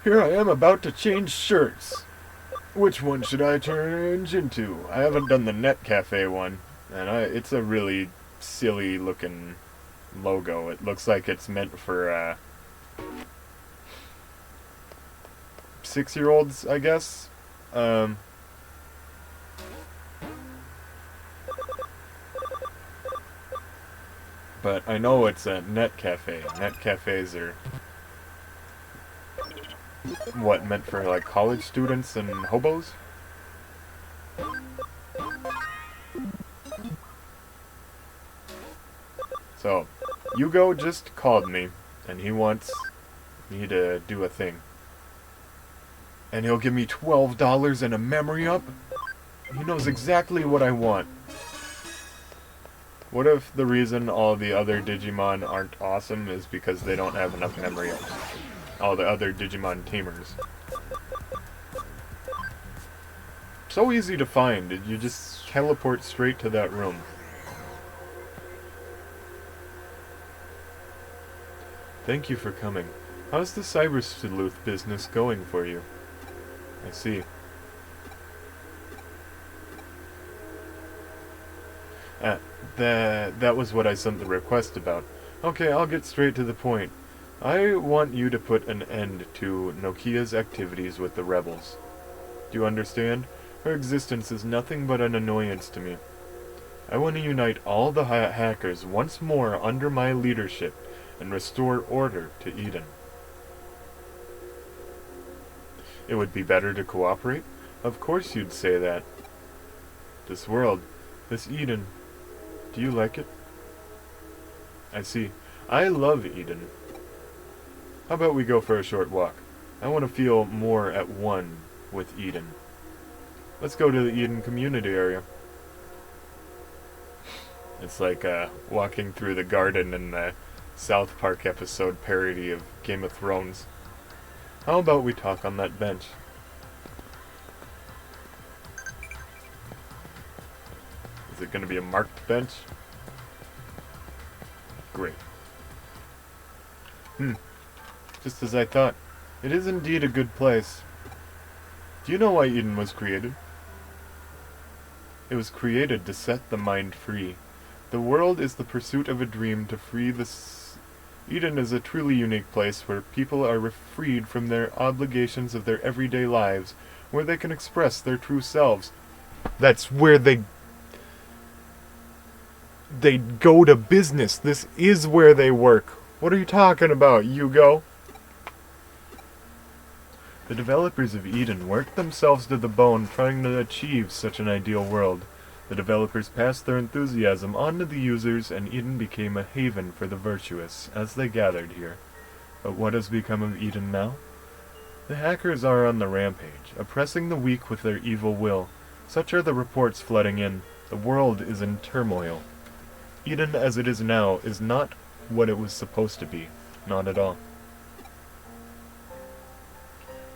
Here I am about to change shirts. Which one should I change into? I haven't done the Net Cafe one, and it's a really silly looking logo. It looks like it's meant for 6-year-olds, I guess. Um, but I know it's a net cafe. Net cafes are what, meant for like college students and hobos? So, Yugo just called me, and he wants me to do a thing. And he'll give me $12 and a memory up? He knows exactly what I want. What if the reason all the other Digimon aren't awesome is because they don't have enough memory ups? All the other Digimon tamers. So easy to find, you just teleport straight to that room. Thank you for coming. How's the Cyber Sleuth business going for you? I see. That was what I sent the request about. Okay, I'll get straight to the point. I want you to put an end to Nokia's activities with the rebels. Do you understand? Her existence is nothing but an annoyance to me. I want to unite all the hackers once more under my leadership and restore order to Eden. It would be better to cooperate? Of course you'd say that. This world, this Eden, do you like it? I see. I love Eden. How about we go for a short walk? I want to feel more at one with Eden. Let's go to the Eden community area. It's like walking through the garden in the South Park episode parody of Game of Thrones. How about we talk on that bench? Is it going to be a marked bench? Great. Just as I thought. It is indeed a good place. Do you know why Eden was created? It was created to set the mind free. The world is the pursuit of a dream to free the... Eden is a truly unique place where people are freed from their obligations of their everyday lives, where they can express their true selves. That's where they go to business. This is where they work. What are you talking about, Yugo? The developers of Eden worked themselves to the bone trying to achieve such an ideal world. The developers passed their enthusiasm on to the users, and Eden became a haven for the virtuous as they gathered here. But what has become of Eden now? The hackers are on the rampage, oppressing the weak with their evil will. Such are the reports flooding in. The world is in turmoil. Eden as it is now is not what it was supposed to be. Not at all.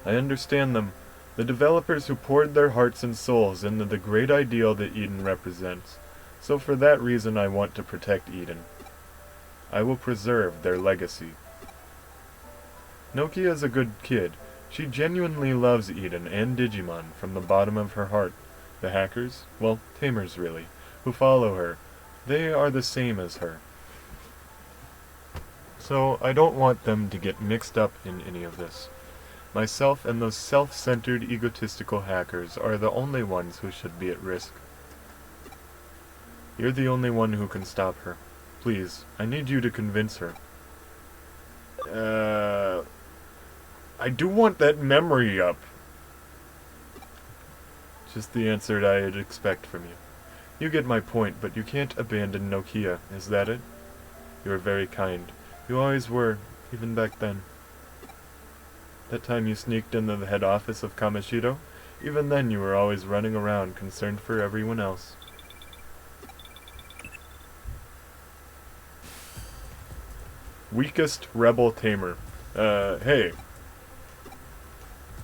I understand them. The developers who poured their hearts and souls into the great ideal that Eden represents. So for that reason I want to protect Eden. I will preserve their legacy. Nokia is a good kid. She genuinely loves Eden and Digimon from the bottom of her heart. The hackers, well, tamers really, who follow her, they are the same as her. So I don't want them to get mixed up in any of this. Myself and those self-centered, egotistical hackers are the only ones who should be at risk. You're the only one who can stop her. Please, I need you to convince her. I do want that memory up. Just the answer I'd expect from you. You get my point, but you can't abandon Nokia, is that it? You are very kind. You always were, even back then. That time you sneaked into the head office of Kamashido, even then you were always running around, concerned for everyone else. Weakest rebel tamer. Hey.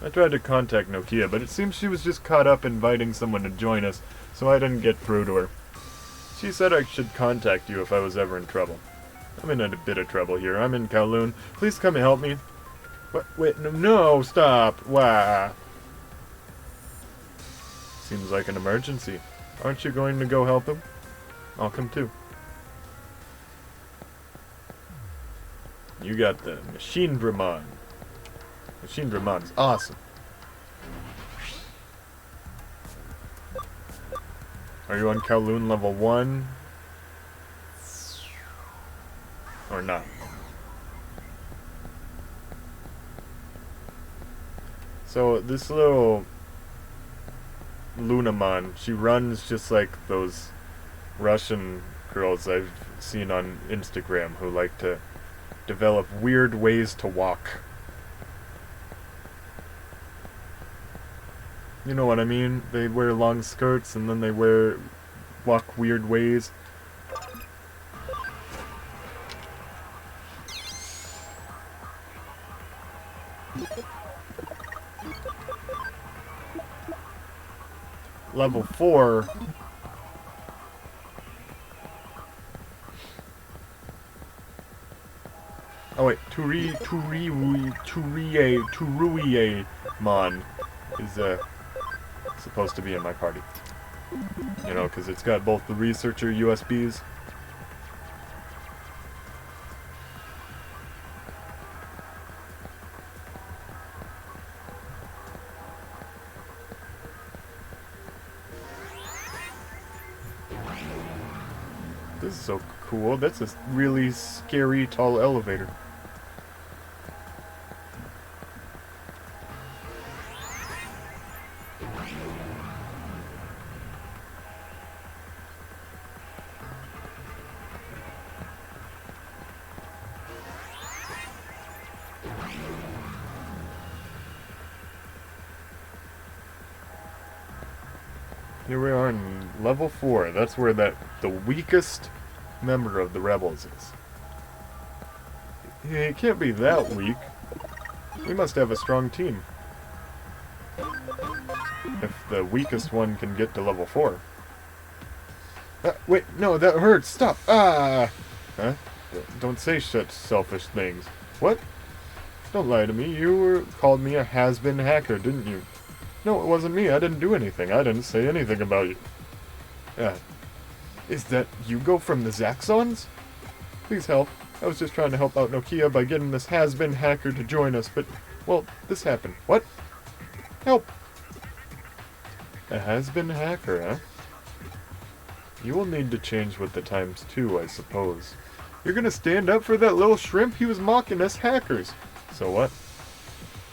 I tried to contact Nokia, but it seems she was just caught up inviting someone to join us, so I didn't get through to her. She said I should contact you if I was ever in trouble. I'm in a bit of trouble here. I'm in Kowloon. Please come and help me. What? Wait, no, no, stop! Wah! Seems like an emergency. Aren't you going to go help him? I'll come too. You got the Machine Dramon. Machine Dramon's awesome. Are you on Kowloon level 1? Or not? So, this little Lunamon, she runs just like those Russian girls I've seen on Instagram who like to develop weird ways to walk. You know what I mean? They wear long skirts and then they walk weird ways. Level 4. Oh wait, Turuie-mon is supposed to be in my party. You know, because it's got both the researcher USBs. This is so cool. That's a really scary tall elevator. Here we are in level 4. That's where the weakest member of the rebels is. It can't be that weak. We must have a strong team. If the weakest one can get to level 4. Wait, no, that hurts. Stop. Ah! Huh? Don't say such selfish things. What? Don't lie to me. You called me a has-been hacker, didn't you? No, it wasn't me. I didn't do anything. I didn't say anything about you. Is that Hugo from the Zaxxons? Please help. I was just trying to help out Nokia by getting this has-been hacker to join us, but, well, this happened. What? Help! A has-been hacker, huh? You will need to change with the times too, I suppose. You're gonna stand up for that little shrimp? He was mocking us hackers. So what?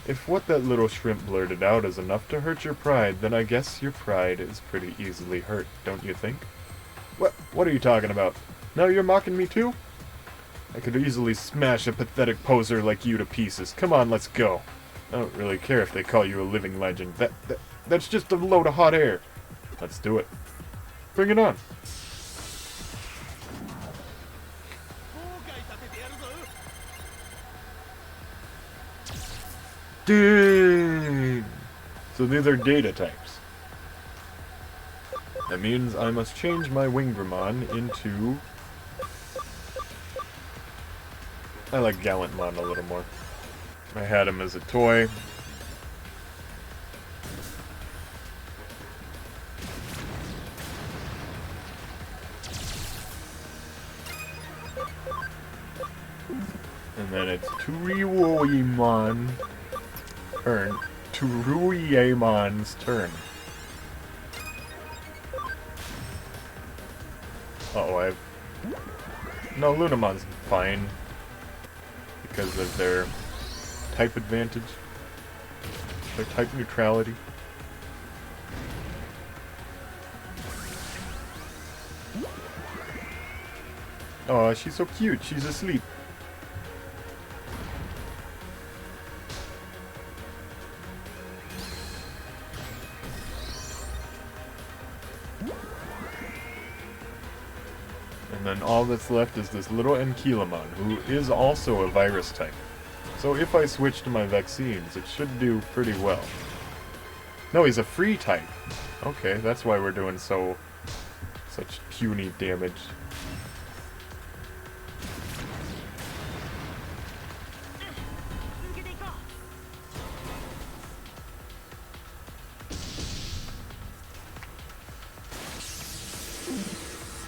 If what that little shrimp blurted out is enough to hurt your pride, then I guess your pride is pretty easily hurt, don't you think? What are you talking about? Now you're mocking me too? I could easily smash a pathetic poser like you to pieces. Come on, let's go. I don't really care if they call you a living legend. That's just a load of hot air. Let's do it. Bring it on. Dang! So these are data types. That means I must change my Wingdramon into... I like Gallantmon a little more. I had him as a toy. And then it's Turuiemon's turn. Turuiemon's turn. Uh-oh, No, Lunamon's fine. Because of their type advantage. Their type neutrality. Oh, she's so cute. She's asleep. And then all that's left is this little Ankylamon, who is also a virus type. So if I switch to my vaccines, it should do pretty well. No, he's a free type. Okay, that's why we're doing such puny damage.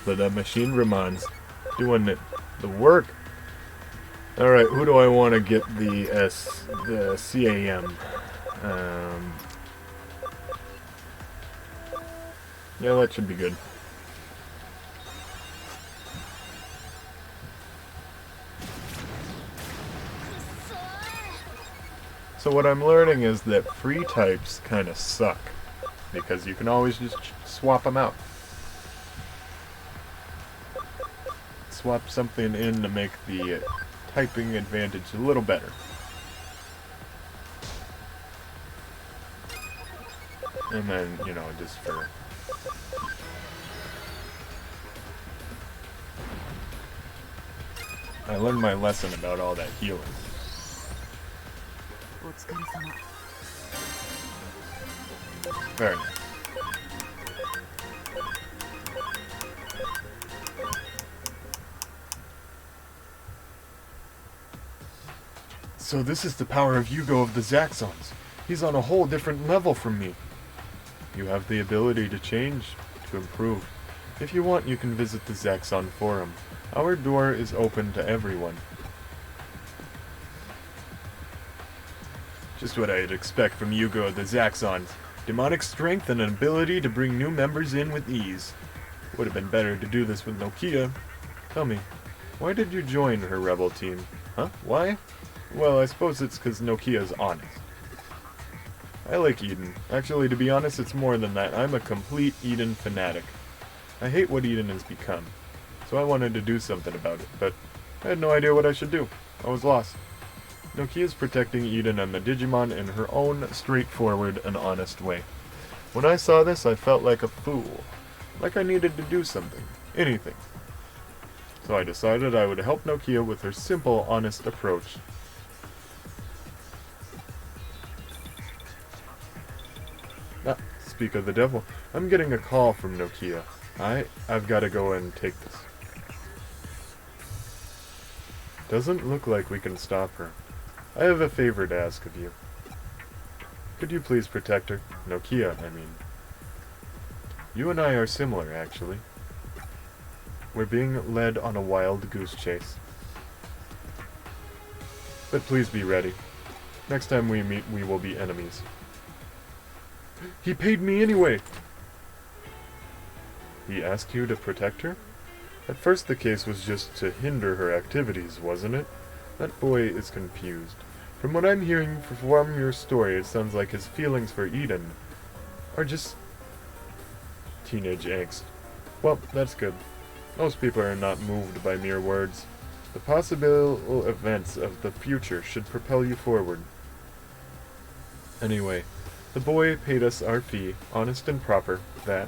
but that machine Ramon's doing the work. Alright, who do I want to get the CAM? Yeah, that should be good. So what I'm learning is that free types kind of suck, because you can always just swap them out. Swap something in to make the typing advantage a little better. And then, you know, just for... I learned my lesson about all that healing. Very nice. So this is the power of Yugo of the Zaxxons. He's on a whole different level from me. You have the ability to change, to improve. If you want, you can visit the Zaxxon Forum. Our door is open to everyone. Just what I'd expect from Yugo of the Zaxxons. Demonic strength and an ability to bring new members in with ease. Would have been better to do this with Nokia. Tell me, why did you join her rebel team? Huh? Why? Well, I suppose it's because Nokia's honest. I like Eden. Actually, to be honest, it's more than that. I'm a complete Eden fanatic. I hate what Eden has become. So I wanted to do something about it, but I had no idea what I should do. I was lost. Nokia's protecting Eden and the Digimon in her own straightforward and honest way. When I saw this, I felt like a fool. Like I needed to do something. Anything. So I decided I would help Nokia with her simple, honest approach. Ah, speak of the devil. I'm getting a call from Nokia. I've got to go and take this. Doesn't look like we can stop her. I have a favor to ask of you. Could you please protect her? Nokia, I mean. You and I are similar, actually. We're being led on a wild goose chase. But please be ready. Next time we meet, we will be enemies. He paid me anyway! He asked you to protect her? At first the case was just to hinder her activities, wasn't it? That boy is confused. From what I'm hearing from your story, it sounds like his feelings for Eden are just teenage angst. Well, that's good. Most people are not moved by mere words. The possible events of the future should propel you forward. Anyway, the boy paid us our fee, honest and proper, that.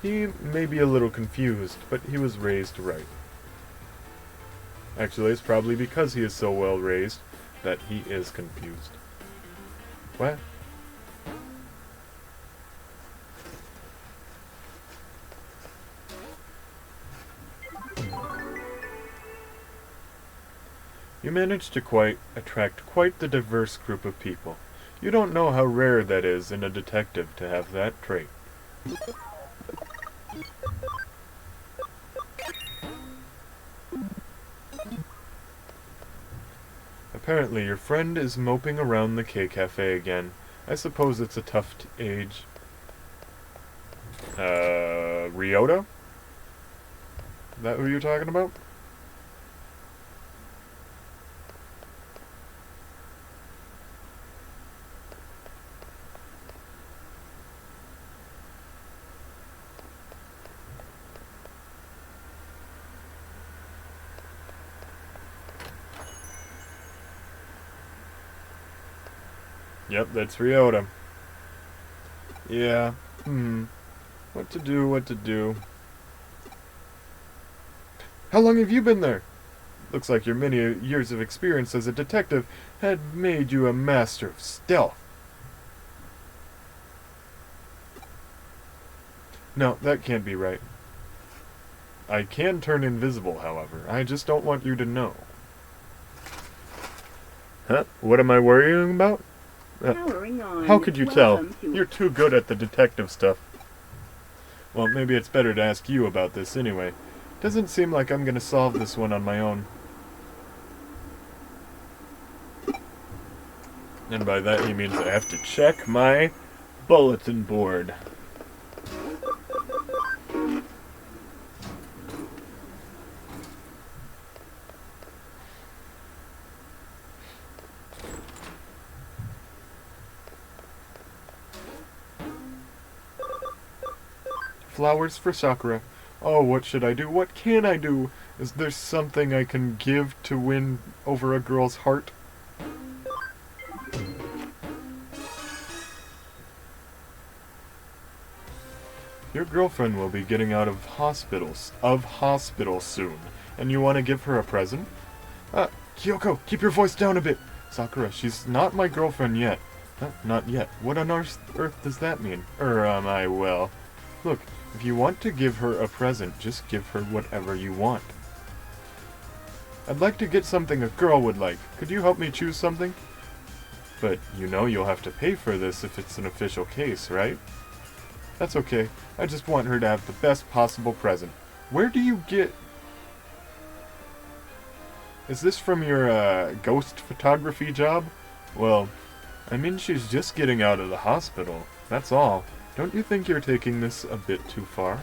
He may be a little confused, but he was raised right. Actually, it's probably because he is so well raised that he is confused. What? You managed to attract quite the diverse group of people. You don't know how rare that is in a detective to have that trait. Apparently your friend is moping around the K-Cafe again. I suppose it's a tough age. Ryota? Is that who you're talking about? Yep, that's Ryota. Yeah, what to do? How long have you been there? Looks like your many years of experience as a detective had made you a master of stealth. No, that can't be right. I can turn invisible, however. I just don't want you to know. Huh? What am I worrying about? How could you tell? You're too good at the detective stuff. Well, maybe it's better to ask you about this anyway. Doesn't seem like I'm gonna solve this one on my own. And by that he means I have to check my bulletin board. Flowers for Sakura. Oh, what should I do? What can I do? Is there something I can give to win over a girl's heart? Your girlfriend will be getting out of hospital soon, and you want to give her a present? Kyoko, keep your voice down a bit. Sakura, she's not my girlfriend yet. Not yet. What on earth does that mean? Well. Look, if you want to give her a present, just give her whatever you want. I'd like to get something a girl would like. Could you help me choose something? But you know you'll have to pay for this if it's an official case, right? That's okay. I just want her to have the best possible present. Where do you get... Is this from your, ghost photography job? Well, I mean she's just getting out of the hospital. That's all. Don't you think you're taking this a bit too far?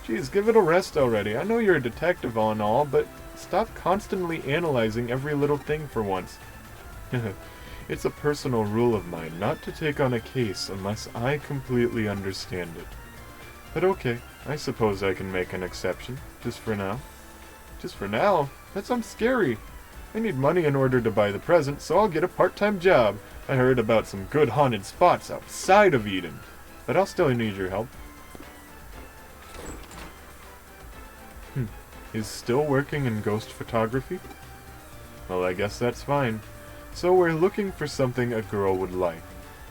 Geez, give it a rest already. I know you're a detective and all, but stop constantly analyzing every little thing for once. It's a personal rule of mine not to take on a case unless I completely understand it. But okay, I suppose I can make an exception, just for now. Just for now? That sounds scary. I need money in order to buy the present, so I'll get a part-time job. I heard about some good haunted spots outside of Eden. But I'll still need your help. He's still working in ghost photography? Well, I guess that's fine. So we're looking for something a girl would like.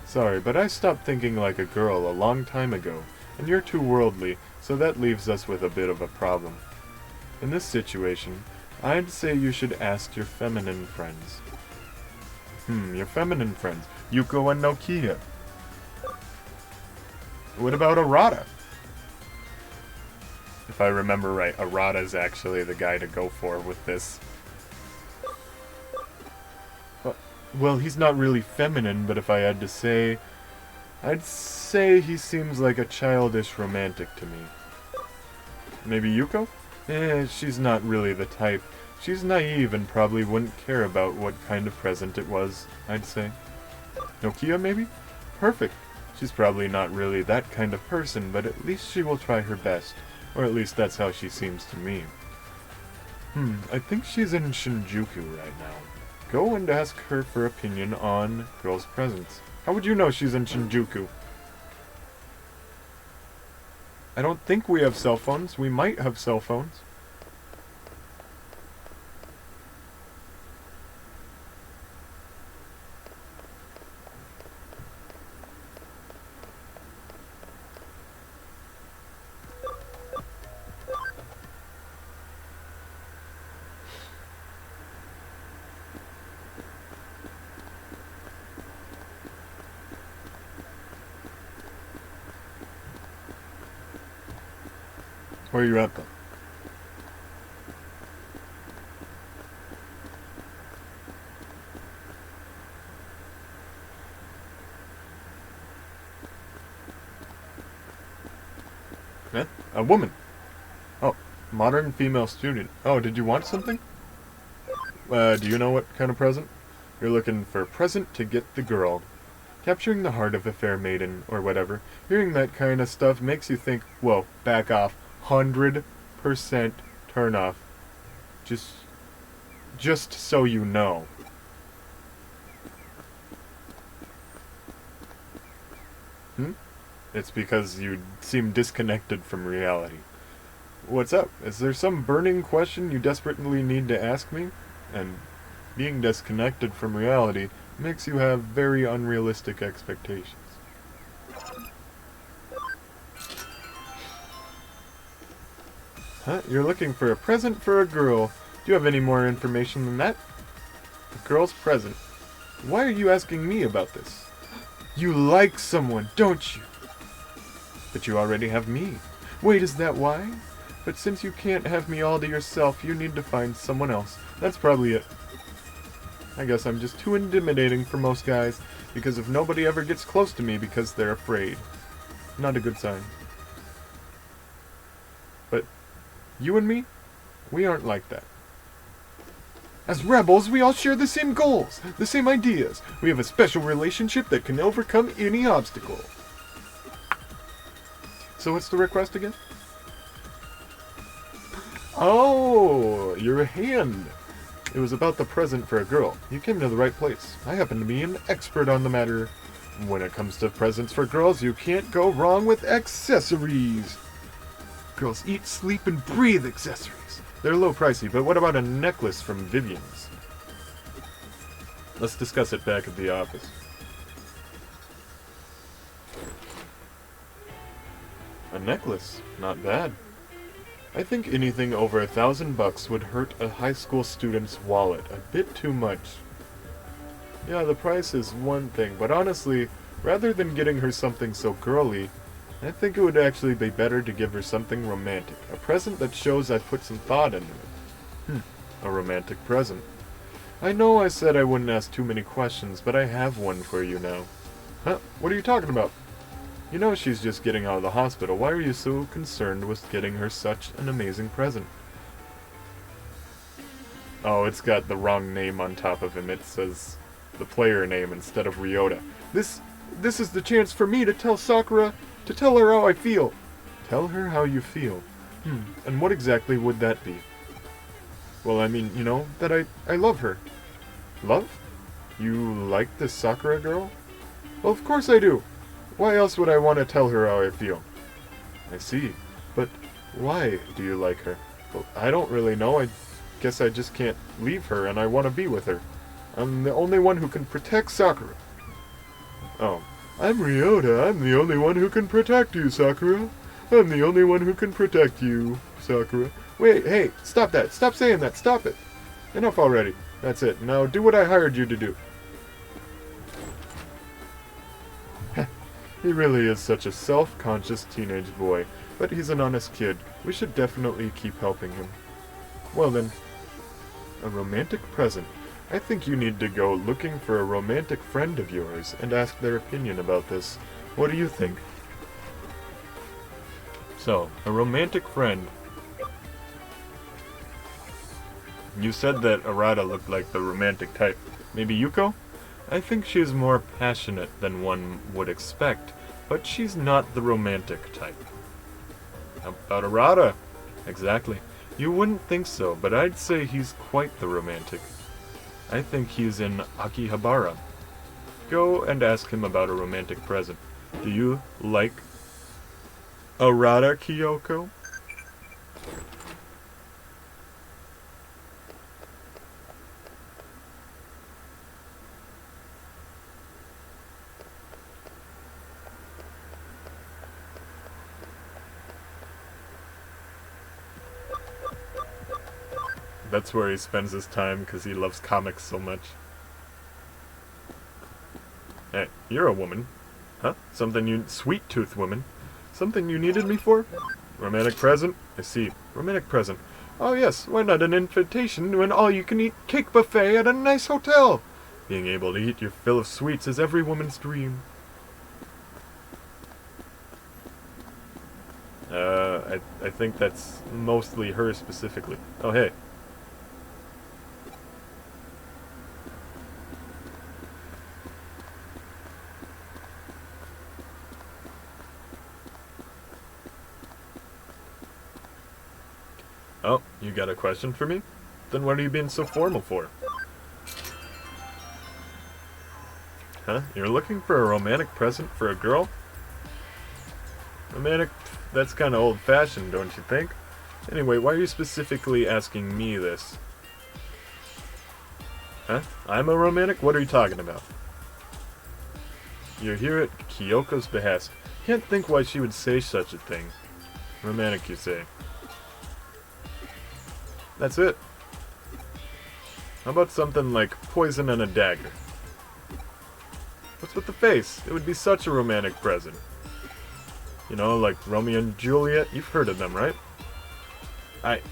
Sorry, but I stopped thinking like a girl a long time ago, and you're too worldly, so that leaves us with a bit of a problem. In this situation, I'd say you should ask your feminine friends. Your feminine friends. Yuko and Nokia. What about Arata? If I remember right, Arata's actually the guy to go for with this. Well, he's not really feminine, but if I had to say... I'd say he seems like a childish romantic to me. Maybe Yuko? She's not really the type. She's naive and probably wouldn't care about what kind of present it was, I'd say. Nokia, maybe? Perfect. She's probably not really that kind of person, but at least she will try her best. Or at least that's how she seems to me. I think she's in Shinjuku right now. Go and ask her for opinion on girls' presents. How would you know she's in Shinjuku? I don't think we have cell phones. We might have cell phones. Where are you at, though? Eh? A woman. Oh, modern female student. Oh, did you want something? Do you know what kind of present? You're looking for a present to get the girl. Capturing the heart of a fair maiden, or whatever. Hearing that kind of stuff makes you think, whoa, back off. 100% turn off. Just so you know. It's because you seem disconnected from reality. What's up? Is there some burning question you desperately need to ask me? And being disconnected from reality makes you have very unrealistic expectations. Huh? You're looking for a present for a girl. Do you have any more information than that? A girl's present. Why are you asking me about this? You like someone, don't you? But you already have me. Wait, is that why? But since you can't have me all to yourself, you need to find someone else. That's probably it. I guess I'm just too intimidating for most guys, because if nobody ever gets close to me because they're afraid. Not a good sign. But you and me, we aren't like that. As rebels, we all share the same goals, the same ideas. We have a special relationship that can overcome any obstacle. So what's the request again? Oh, your hand. It was about the present for a girl. You came to the right place. I happen to be an expert on the matter. When it comes to presents for girls, you can't go wrong with accessories. Girls eat, sleep, and breathe accessories. They're a little pricey, but what about a necklace from Vivian's? Let's discuss it back at the office. A necklace? Not bad. I think anything over $1,000 would hurt a high school student's wallet a bit too much. Yeah, the price is one thing, but honestly, rather than getting her something so girly, I think it would actually be better to give her something romantic. A present that shows I put some thought into it. A romantic present. I know I said I wouldn't ask too many questions, but I have one for you now. Huh? What are you talking about? You know she's just getting out of the hospital. Why are you so concerned with getting her such an amazing present? Oh, it's got the wrong name on top of him. It says the player name instead of Ryota. This is the chance for me to tell Sakura, to tell her how I feel. Tell her how you feel. And what exactly would that be? Well, I mean, you know, that I love her. Love? You like this Sakura girl? Well, of course I do. Why else would I want to tell her how I feel? I see. But why do you like her? Well, I don't really know. I guess I just can't leave her and I want to be with her. I'm the only one who can protect Sakura. Oh. I'm Ryota. I'm the only one who can protect you, Sakura. I'm the only one who can protect you, Sakura. Wait, hey, stop that. Stop saying that. Stop it. Enough already. That's it. Now do what I hired you to do. He really is such a self-conscious teenage boy, but he's an honest kid. We should definitely keep helping him. Well then, a romantic present. I think you need to go looking for a romantic friend of yours and ask their opinion about this. What do you think? So, a romantic friend. You said that Arata looked like the romantic type. Maybe Yuko? I think she is more passionate than one would expect, but she's not the romantic type. How about Arata? Exactly. You wouldn't think so, but I'd say he's quite the romantic. I think he's in Akihabara. Go and ask him about a romantic present. Do you like Arata, Kyoko? That's where he spends his time because he loves comics so much. Hey, you're a woman. Huh? Sweet tooth woman. Something you needed me for? Romantic present? I see. Romantic present. Oh yes, why not an invitation to an all-you-can-eat cake buffet at a nice hotel? Being able to eat your fill of sweets is every woman's dream. I think that's mostly her specifically. Oh, hey. Oh, you got a question for me? Then what are you being so formal for? Huh? You're looking for a romantic present for a girl? Romantic? That's kind of old-fashioned, don't you think? Anyway, why are you specifically asking me this? Huh? I'm a romantic? What are you talking about? You're here at Kyoko's behest. Can't think why she would say such a thing. Romantic, you say? That's it. How about something like poison and a dagger? What's with the face? It would be such a romantic present. You know, like Romeo and Juliet. You've heard of them, right?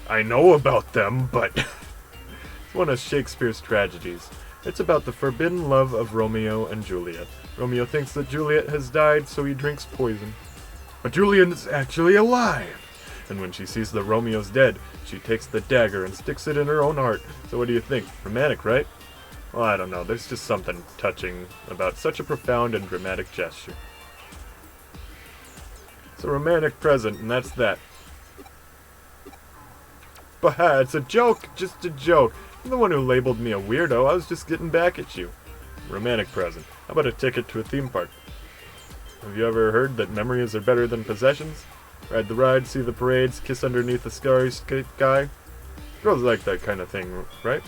I know about them, but it's one of Shakespeare's tragedies. It's about the forbidden love of Romeo and Juliet. Romeo thinks that Juliet has died, so he drinks poison. But Juliet is actually alive! And when she sees that Romeo's dead, she takes the dagger and sticks it in her own heart. So what do you think? Romantic, right? Well, I don't know. There's just something touching about such a profound and dramatic gesture. It's a romantic present, and that's that. But it's a joke! Just a joke. You're the one who labeled me a weirdo. I was just getting back at you. Romantic present. How about a ticket to a theme park? Have you ever heard that memories are better than possessions? Ride the ride, see the parades, kiss underneath the starry sky. Girls like that kind of thing, right?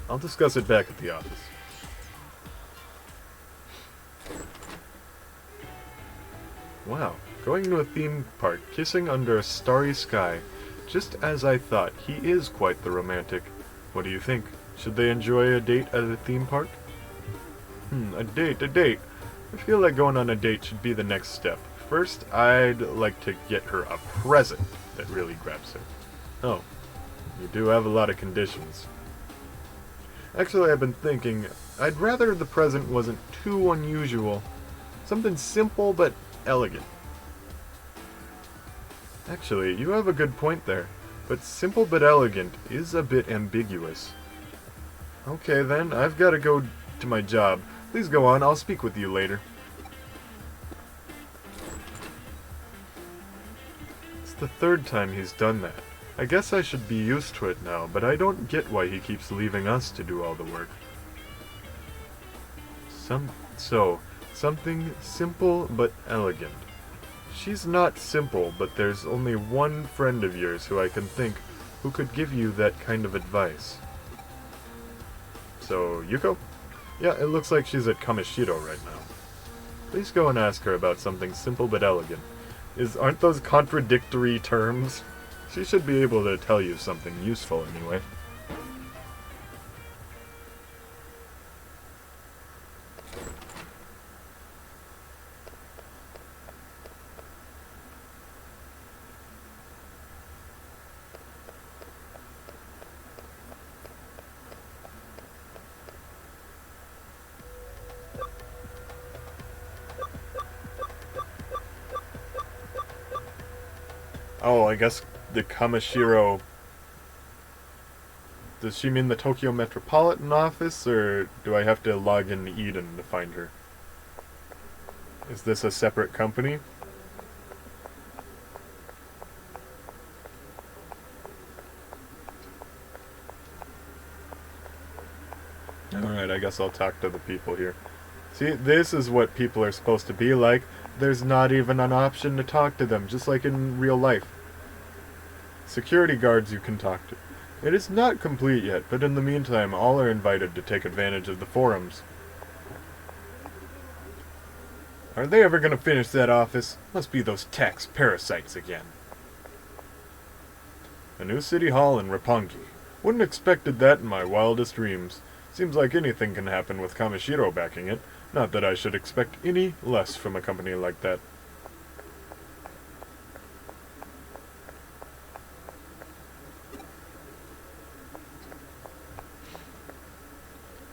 I'll discuss it back at the office. Wow, going to a theme park, kissing under a starry sky. Just as I thought, he is quite the romantic. What do you think? Should they enjoy a date at a theme park? A date. I feel like going on a date should be the next step. First, I'd like to get her a present that really grabs her. Oh, you do have a lot of conditions. Actually, I've been thinking, I'd rather the present wasn't too unusual. Something simple but elegant. Actually, you have a good point there, but simple but elegant is a bit ambiguous. Okay then, I've got to go to my job. Please go on, I'll speak with you later. It's the third time he's done that. I guess I should be used to it now, but I don't get why he keeps leaving us to do all the work. Something simple but elegant. She's not simple, but there's only one friend of yours who I can think who could give you that kind of advice. So, Yuko? Yeah, it looks like she's at Kamishiro right now. Please go and ask her about something simple but elegant. Aren't those contradictory terms? She should be able to tell you something useful anyway. Oh, I guess the Kamishiro... Does she mean the Tokyo Metropolitan Office, or do I have to log in Eden to find her? Is this a separate company? Alright, I guess I'll talk to the people here. See, this is what people are supposed to be like. There's not even an option to talk to them, just like in real life. Security guards you can talk to. It is not complete yet, but in the meantime, all are invited to take advantage of the forums. Are they ever going to finish that office? Must be those tax parasites again. A new city hall in Roppongi. Wouldn't expected that in my wildest dreams. Seems like anything can happen with Kamishiro backing it. Not that I should expect any less from a company like that.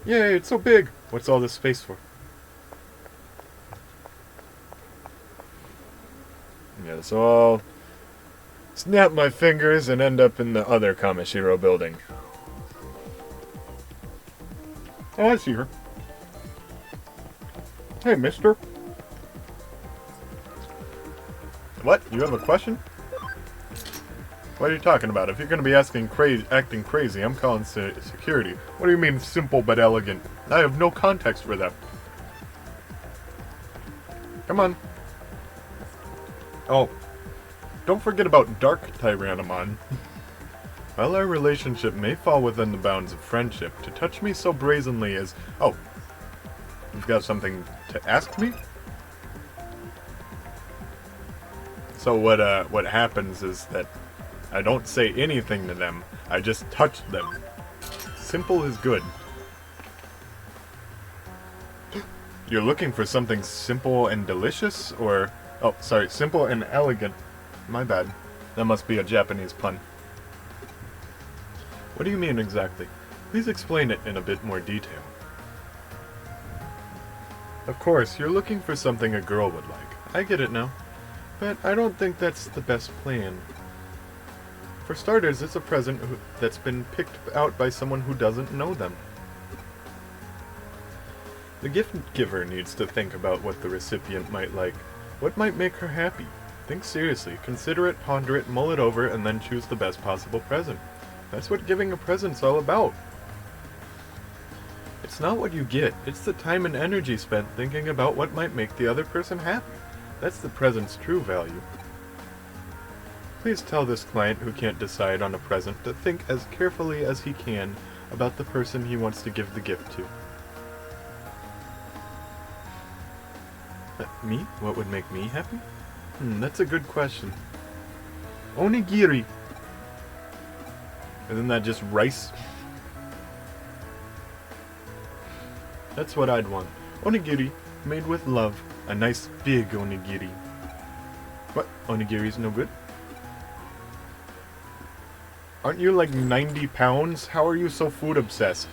Yay, it's so big! What's all this space for? Yeah, so I'll snap my fingers and end up in the other Kamishiro building. Oh, I see her. Hey, mister. What? You have a question? What are you talking about? If you're going to be acting crazy, I'm calling security. What do you mean simple but elegant? I have no context for that. Come on. Oh, don't forget about Dark Tyrannomon. While our relationship may fall within the bounds of friendship, to touch me so brazenly as... Oh, you've got something to ask me? So what happens is that I don't say anything to them, I just touch them. Simple is good. You're looking for something simple and delicious, or Oh, sorry, simple and elegant. My bad. That must be a Japanese pun. What do you mean exactly? Please explain it in a bit more detail. Of course, you're looking for something a girl would like. I get it now. But I don't think that's the best plan. For starters, it's a present that's been picked out by someone who doesn't know them. The gift giver needs to think about what the recipient might like. What might make her happy? Think seriously, consider it, ponder it, mull it over, and then choose the best possible present. That's what giving a present's all about. It's not what you get, it's the time and energy spent thinking about what might make the other person happy. That's the present's true value. Please tell this client who can't decide on a present to think as carefully as he can about the person he wants to give the gift to. Me? What would make me happy? That's a good question. Onigiri! Isn't that just rice? That's what I'd want. Onigiri, made with love. A nice big onigiri. What? Onigiri's no good? Aren't you like 90 pounds? How are you so food obsessed?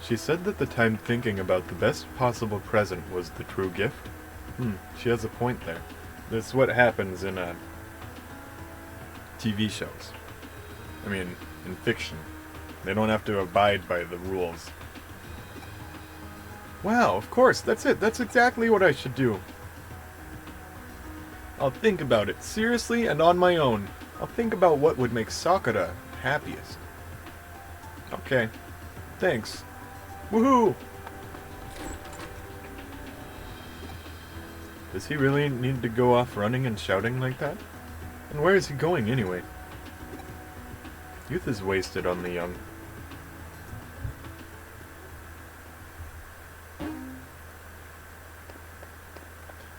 She said that the time thinking about the best possible present was the true gift. She has a point there. That's what happens in TV shows. I mean, in fiction. They don't have to abide by the rules. Wow, of course, that's it. That's exactly what I should do. I'll think about it, seriously and on my own. I'll think about what would make Sakura happiest. Okay. Thanks. Woohoo! Does he really need to go off running and shouting like that? And where is he going anyway? Youth is wasted on the young.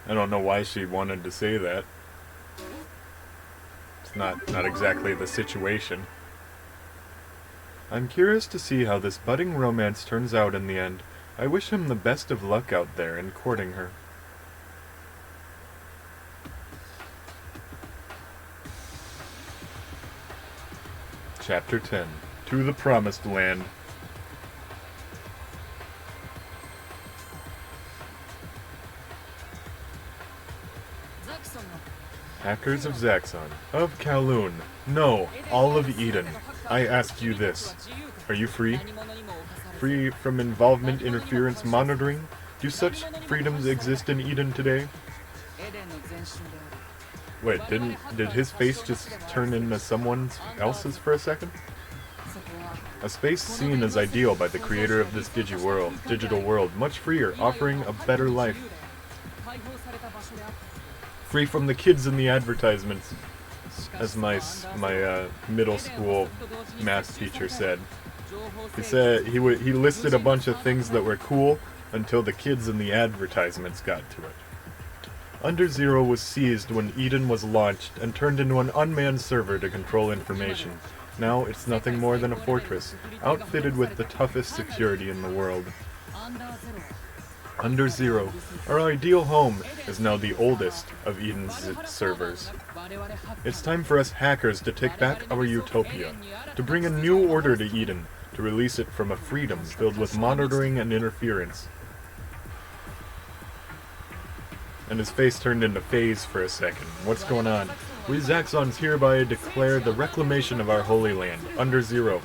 I don't know why she wanted to say that. It's not exactly the situation. I'm curious to see how this budding romance turns out in the end. I wish him the best of luck out there in courting her. Chapter 10. To the Promised Land. Hackers of Zaxxon. Of Kowloon. No, all of Eden. I ask you this. Are you free? Free from involvement, interference, monitoring? Do such freedoms exist in Eden today? Wait, did his face just turn into someone else's for a second? A space seen as ideal by the creator of this digital world, much freer, offering a better life. Free from the kids in the advertisements, as my middle school math teacher said. He said he listed a bunch of things that were cool until the kids in the advertisements got to it. Under Zero was seized when Eden was launched and turned into an unmanned server to control information. Now it's nothing more than a fortress, outfitted with the toughest security in the world. Under Zero, our ideal home, is now the oldest of Eden's servers. It's time for us hackers to take back our utopia, to bring a new order to Eden, to release it from a freedom filled with monitoring and interference. And his face turned into phase for a second. What's going on? We Zaxxons hereby declare the reclamation of our holy land, Under Zero.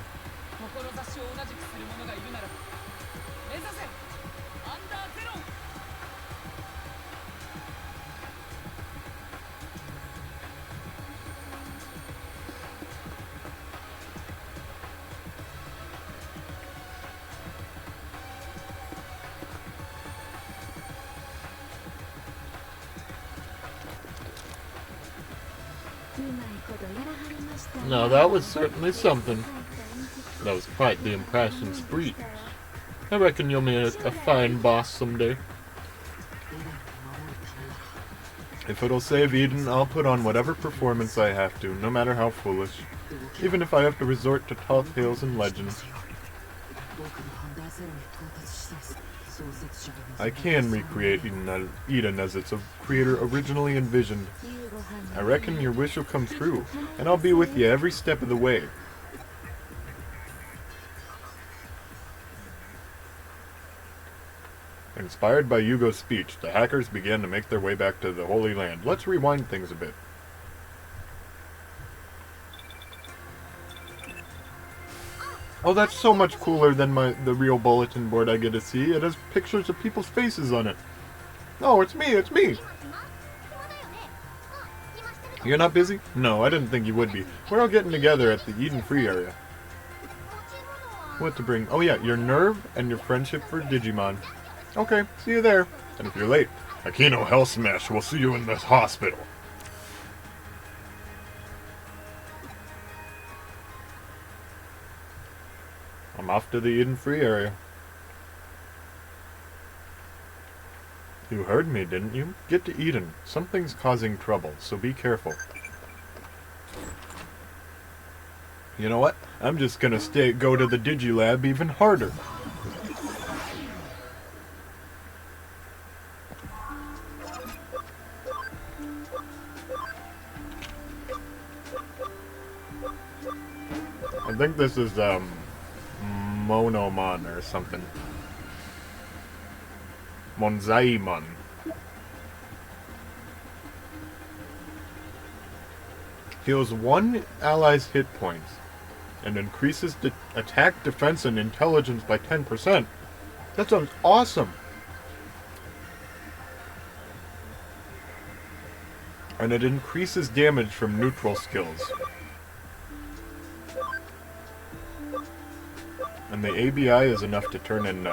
Now that was certainly something. That was quite the impression speech. I reckon you'll be a fine boss someday. If it'll save Eden, I'll put on whatever performance I have to, no matter how foolish. Even if I have to resort to tall tales and legends. I can recreate Eden as its creator originally envisioned. I reckon your wish will come true, and I'll be with you every step of the way. Inspired by Yugo's speech, the hackers began to make their way back to the Holy Land. Let's rewind things a bit. Oh, that's so much cooler than the real bulletin board I get to see. It has pictures of people's faces on it. Oh, it's me, it's me! You're not busy? No, I didn't think you would be. We're all getting together at the Eden Free area. What to bring? Oh yeah, your nerve and your friendship for Digimon. Okay, see you there. And if you're late, Akino Hell Smash will see you in the hospital. I'm off to the Eden Free area. You heard me, didn't you? Get to Eden. Something's causing trouble, so be careful. You know what? I'm just gonna go to the Digilab even harder. I think this is, Monomon or something. Monzaimon. Heals 1 ally's hit points and increases attack, defense, and intelligence by 10%. That sounds awesome! And it increases damage from neutral skills. And the ABI is enough to turn in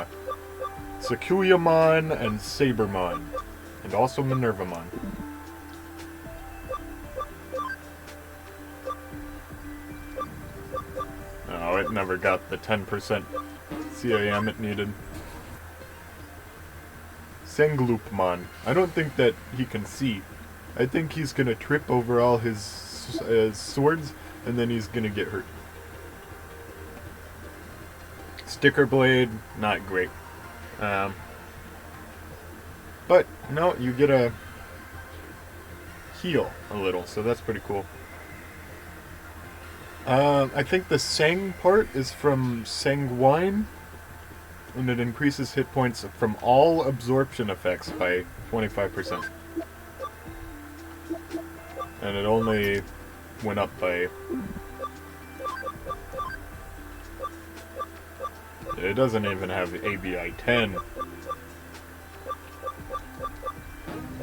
Sakura-Con and Sabermon, and also Minervamon. Oh, it never got the 10% CAM it needed. Sengloopmon. I don't think that he can see. I think he's gonna trip over all his swords, and then he's gonna get hurt. Sticker Blade, not great. But, no, you get a heal a little, so that's pretty cool. I think the Sang part is from Sanguine, and it increases hit points from all absorption effects by 25%. And it only went up by... It doesn't even have ABI 10.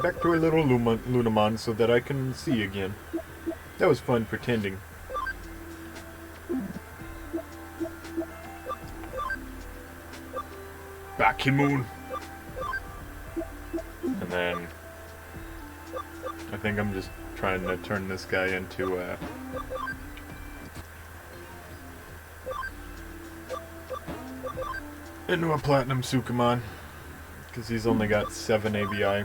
Back to a little Lunamon so that I can see again. That was fun pretending. Bakimoon! And then... I think I'm just trying to turn this guy into a... into a Platinum Sukamon. Because he's only got 7 ABI.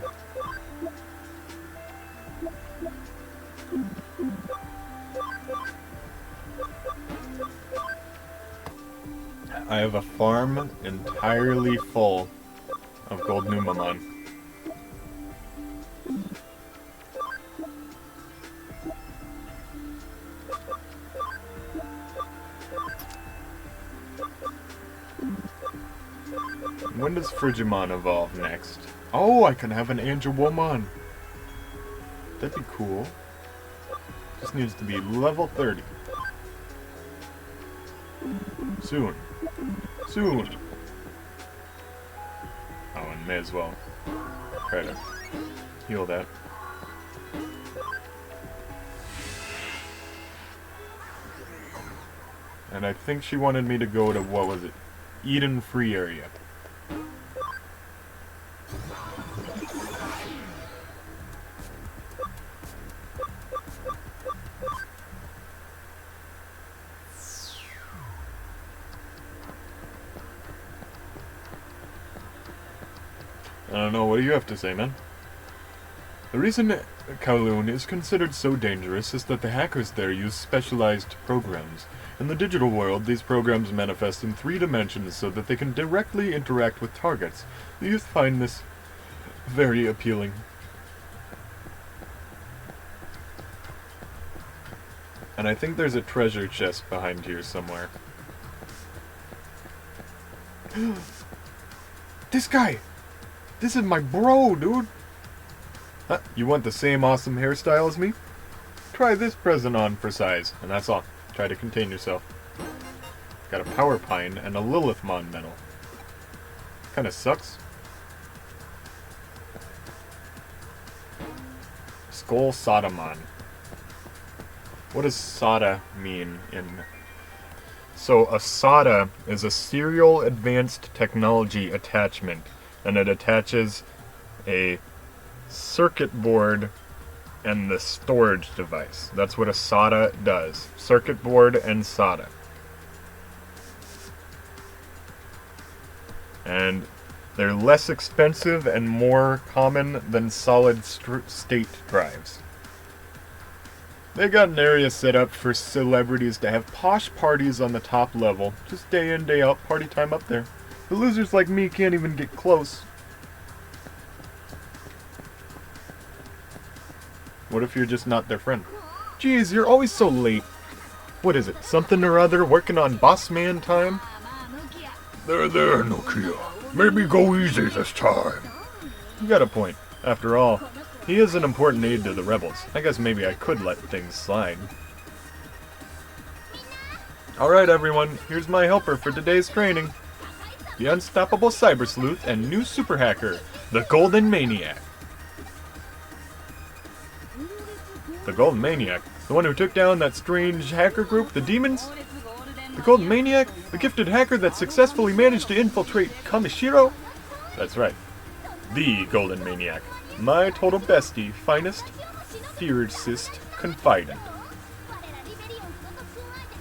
I have a farm entirely full of Gold Numamon. When does Frigimon evolve next? Oh, I can have an Angelwomon. That'd be cool. Just needs to be level 30. Soon. Soon. Oh, and may as well try to heal that. And I think she wanted me to go to, what was it? Eden Free area. I don't know, what do you have to say, man? The reason Kowloon is considered so dangerous is that the hackers there use specialized programs. In the digital world, these programs manifest in 3 dimensions so that they can directly interact with targets. The youth find this very appealing. And I think there's a treasure chest behind here somewhere. This guy! This is my bro, dude! Huh, you want the same awesome hairstyle as me? Try this present on for size, and that's all. Try to contain yourself. Got a Power Pine and a Lilithmon medal. Kinda sucks. Skull Sadamon. What does SATA mean in... So a SATA is a Serial Advanced Technology Attachment, and it attaches a circuit board and the storage device. That's what a SATA does. Circuit board and SATA. And they're less expensive and more common than solid-state drives. They got an area set up for celebrities to have posh parties on the top level. Just day in, day out, party time up there. The losers like me can't even get close. What if you're just not their friend? Geez, you're always so late. What is it, something or other, working on boss man time? There, Nokia. Maybe go easy this time. You got a point. After all, he is an important aide to the rebels. I guess maybe I could let things slide. Alright everyone, here's my helper for today's training. The unstoppable cyber sleuth and new super hacker, the Golden Maniac. The Golden Maniac? The one who took down that strange hacker group, the Demons? The Golden Maniac? The gifted hacker that successfully managed to infiltrate Kamishiro? That's right. The Golden Maniac. My total bestie, finest, fiercest confidant.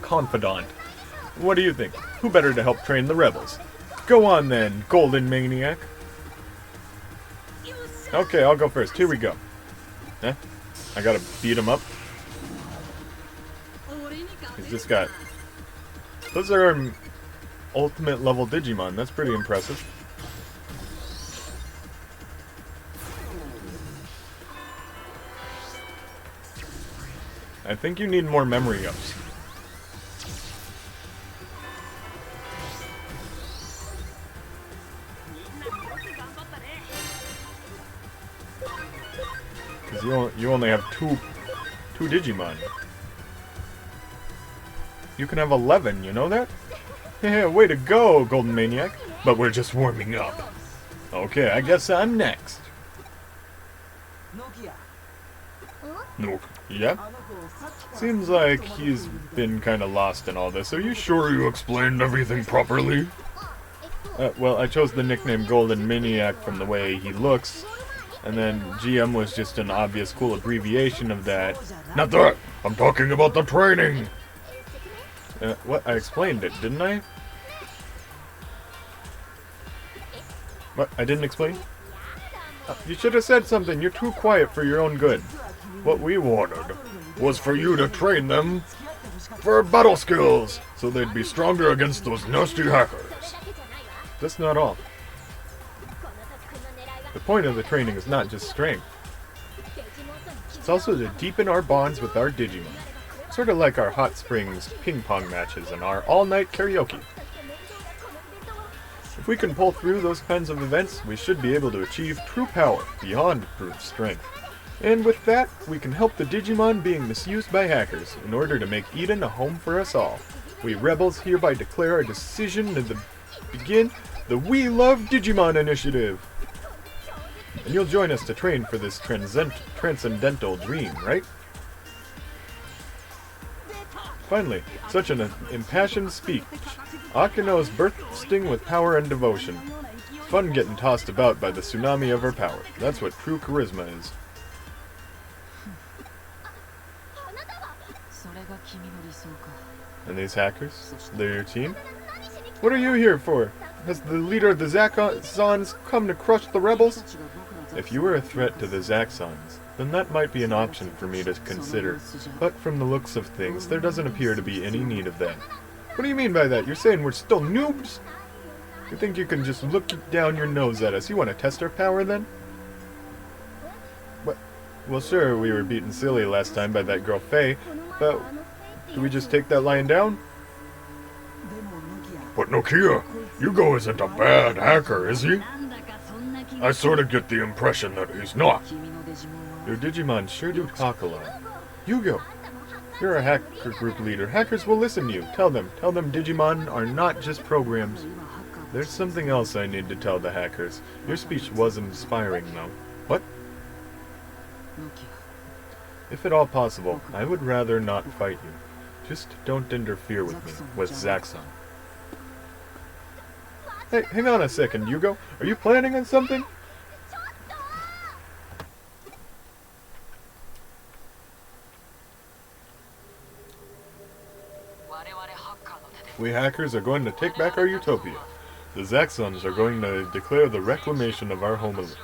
Confidant. What do you think? Who better to help train the rebels? Go on then, Golden Maniac. Okay, I'll go first. Here we go. Eh? I gotta beat him up. He's just got... Those are ultimate level Digimon. That's pretty impressive. I think you need more memory ups. Because you only have two Digimon. You can have 11, you know that? Yeah, way to go, Golden Maniac. But we're just warming up. Okay, I guess I'm next. Nokia. Yep. Seems like he's been kind of lost in all this. Are you sure you explained everything properly? Well, I chose the nickname Golden Maniac from the way he looks. And then GM was just an obvious cool abbreviation of that. Not that! I'm talking about the training! What? I explained it, didn't I? What? I didn't explain? You should have said something. You're too quiet for your own good. What we wanted was for you to train them for battle skills, so they'd be stronger against those nasty hackers. That's not all. The point of the training is not just strength. It's also to deepen our bonds with our Digimon. Sort of like our hot springs ping pong matches and our all-night karaoke. If we can pull through those kinds of events, we should be able to achieve true power beyond brute strength. And with that, we can help the Digimon being misused by hackers in order to make Eden a home for us all. We rebels hereby declare our decision to begin the We Love Digimon initiative. And you'll join us to train for this transcendental dream, right? Finally, such an impassioned speech. Akino is bursting with power and devotion. Fun getting tossed about by the tsunami of her power. That's what true charisma is. And these hackers? They're your team? What are you here for? Has the leader of the Zakons come to crush the rebels? If you were a threat to the Zaxxons, then that might be an option for me to consider. But from the looks of things, there doesn't appear to be any need of that. What do you mean by that? You're saying we're still noobs? You think you can just look down your nose at us? You want to test our power then? What? Well, sure, we were beaten silly last time by that girl Faye, but do we just take that lying down? But Nokia, Yugo isn't a bad hacker, is he? I sort of get the impression that he's not. Your Digimon sure do talk a lot. Yugo, you're a hacker group leader. Hackers will listen to you. Tell them Digimon are not just programs. There's something else I need to tell the hackers. Your speech was inspiring, though. What? If at all possible, I would rather not fight you. Just don't interfere with me, with Zaxxon. Hey, hang on a second, Yugo. Are you planning on something? We hackers are going to take back our utopia. The Zaxxons are going to declare the reclamation of our homeland.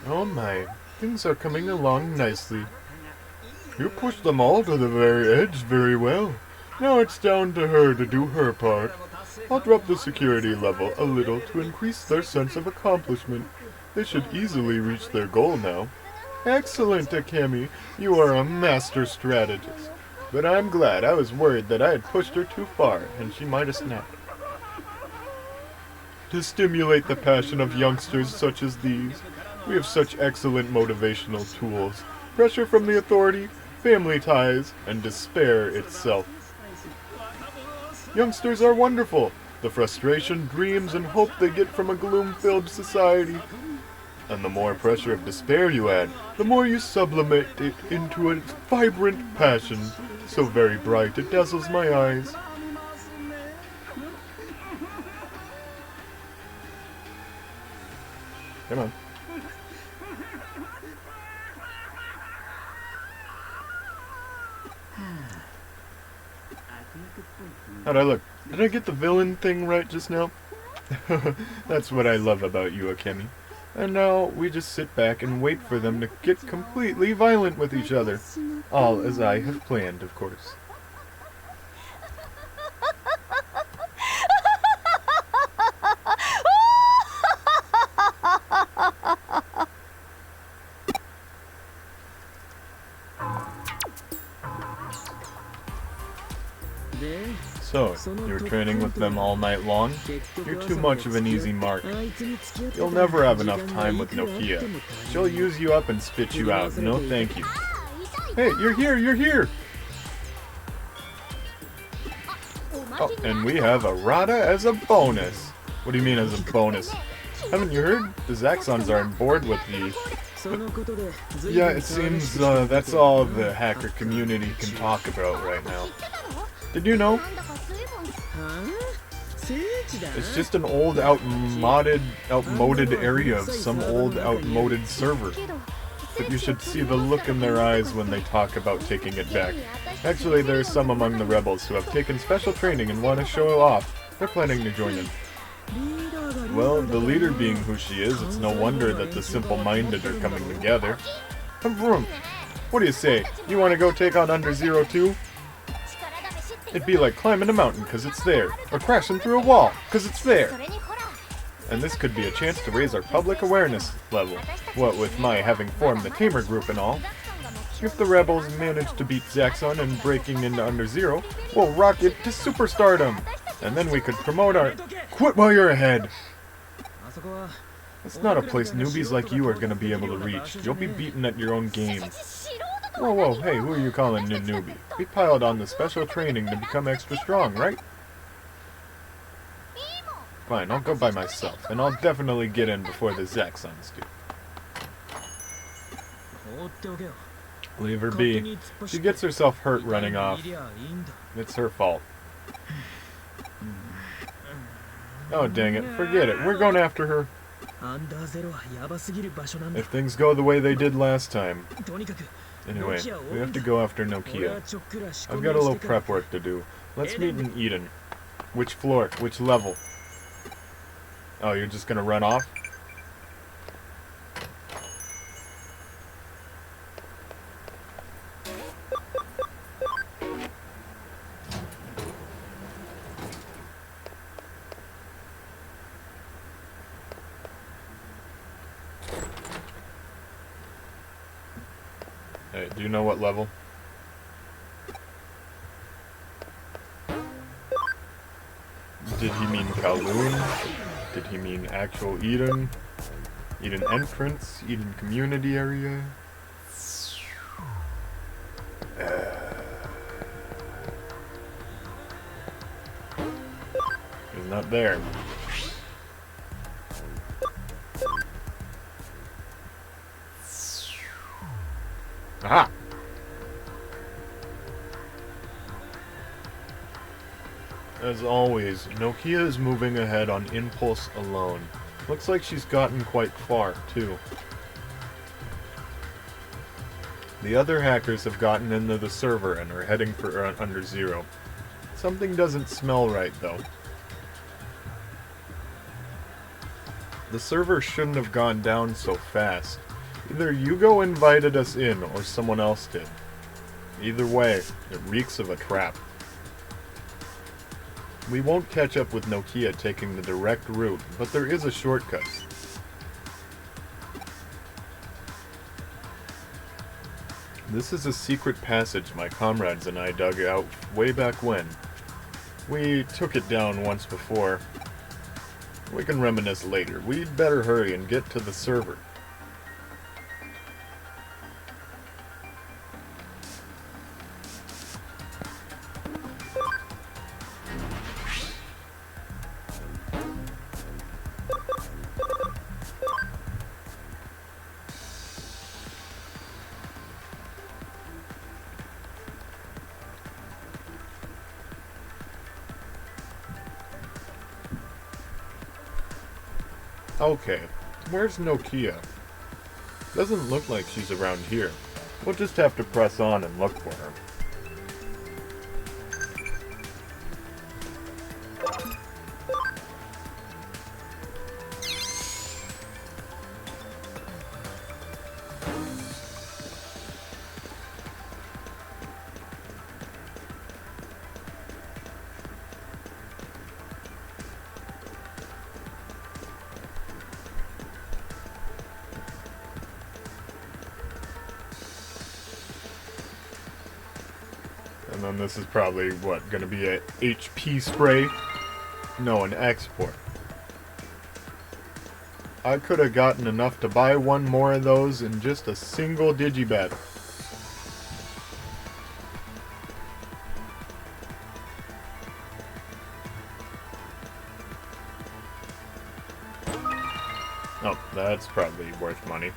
Oh my, things are coming along nicely. You pushed them all to the very edge very well. Now it's down to her to do her part. I'll drop the security level a little to increase their sense of accomplishment. They should easily reach their goal now. Excellent, Akemi. You are a master strategist. But I'm glad. I was worried that I had pushed her too far, and she might have snapped. To stimulate the passion of youngsters such as these, we have such excellent motivational tools. Pressure from the authority, family ties, and despair itself. Youngsters are wonderful. The frustration, dreams, and hope they get from a gloom-filled society. And the more pressure of despair you add, the more you sublimate it into a vibrant passion, so very bright it dazzles my eyes. Come on. How'd I look? Did I get the villain thing right just now? That's what I love about you, Akemi. And now we just sit back and wait for them to get completely violent with each other. All as I have planned, of course. So, you're training with them all night long? You're too much of an easy mark. You'll never have enough time with Nokia. She'll use you up and spit you out. No thank you. Hey, you're here, you're here! Oh, and we have a Rada as a bonus. What do you mean as a bonus? Haven't you heard? The Zaxxons are on board with the... Yeah, it seems that's all the hacker community can talk about right now. Did you know? It's just an old, outmoded area of some old, outmoded server. But you should see the look in their eyes when they talk about taking it back. Actually, there are some among the rebels who have taken special training and want to show off. They're planning to join in. Well, the leader being who she is, it's no wonder that the simple-minded are coming together. What do you say? You want to go take on Under Zero too? It'd be like climbing a mountain because it's there, or crashing through a wall because it's there. And this could be a chance to raise our public awareness level, what with my having formed the Tamer group and all. If the rebels manage to beat Zaxxon and breaking into Under Zero, we'll rocket to superstardom, and then we could promote our... Quit while you're ahead! It's not a place newbies like you are going to be able to reach. You'll be beaten at your own game. Whoa, hey, who are you calling a newbie? We piled on the special training to become extra strong, right? Fine, I'll go by myself, and I'll definitely get in before the Zaxxons do. Leave her be. She gets herself hurt running off. It's her fault. Oh, dang it. Forget it. We're going after her. If things go the way they did last time. Anyway, we have to go after Nokia. I've got a little prep work to do. Let's meet in Eden. Which floor? Which level? Oh, you're just gonna run off? Hey, do you know what level? Did he mean Kowloon? Did he mean actual Eden? Eden entrance? Eden community area? He's not there. Aha! As always, Nokia is moving ahead on impulse alone. Looks like she's gotten quite far, too. The other hackers have gotten into the server and are heading for under zero. Something doesn't smell right, though. The server shouldn't have gone down so fast. Either Yugo invited us in, or someone else did. Either way, it reeks of a trap. We won't catch up with Nokia taking the direct route, but there is a shortcut. This is a secret passage my comrades and I dug out way back when. We took it down once before. We can reminisce later. We'd better hurry and get to the server. Okay, where's Nokia? Doesn't look like she's around here. We'll just have to press on and look for her. And then this is probably, what, gonna be a HP spray? No, an export. I could have gotten enough to buy one more of those in just a single Digibattle. Oh, that's probably worth money.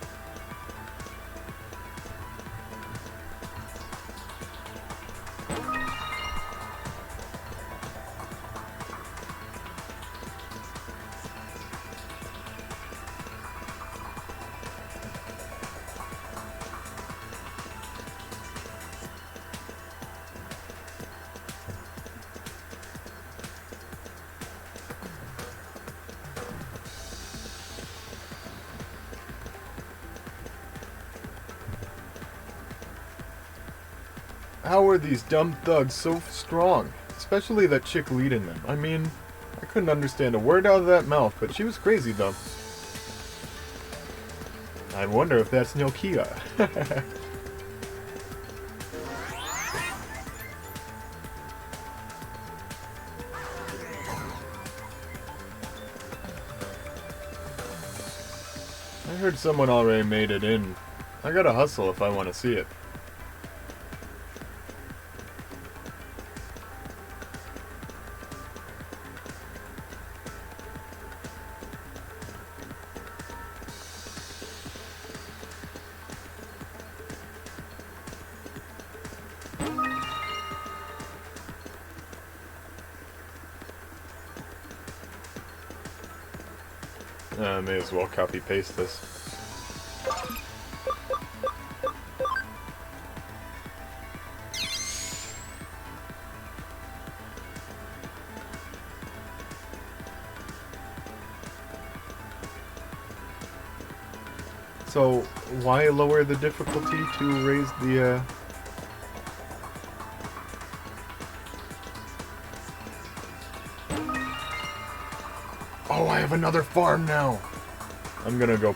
How are these dumb thugs so strong? Especially that chick leading them. I mean, I couldn't understand a word out of that mouth, but she was crazy though. I wonder if that's Nokia. I heard someone already made it in. I gotta hustle if I want to see it. May as well copy-paste this. So, why lower the difficulty to raise the, Oh, I have another farm now. I'm gonna go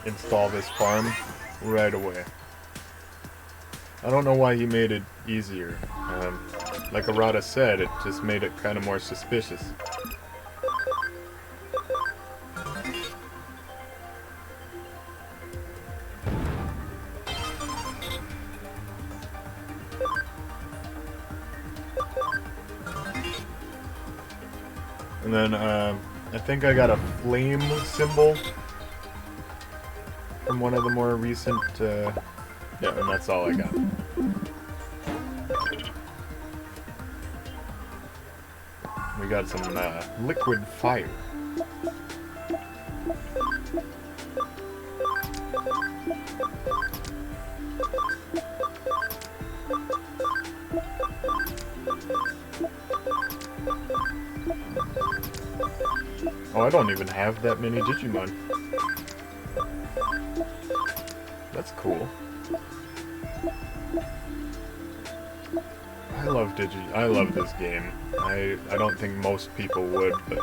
install this farm right away. I don't know why he made it easier. Like Arata said, it just made it kind of more suspicious. And then, I think I got a flame symbol from one of the more recent, yeah, and that's all I got. We got some, liquid fire. Oh, I don't even have that many Digimon. That's cool. I love this game. I don't think most people would, but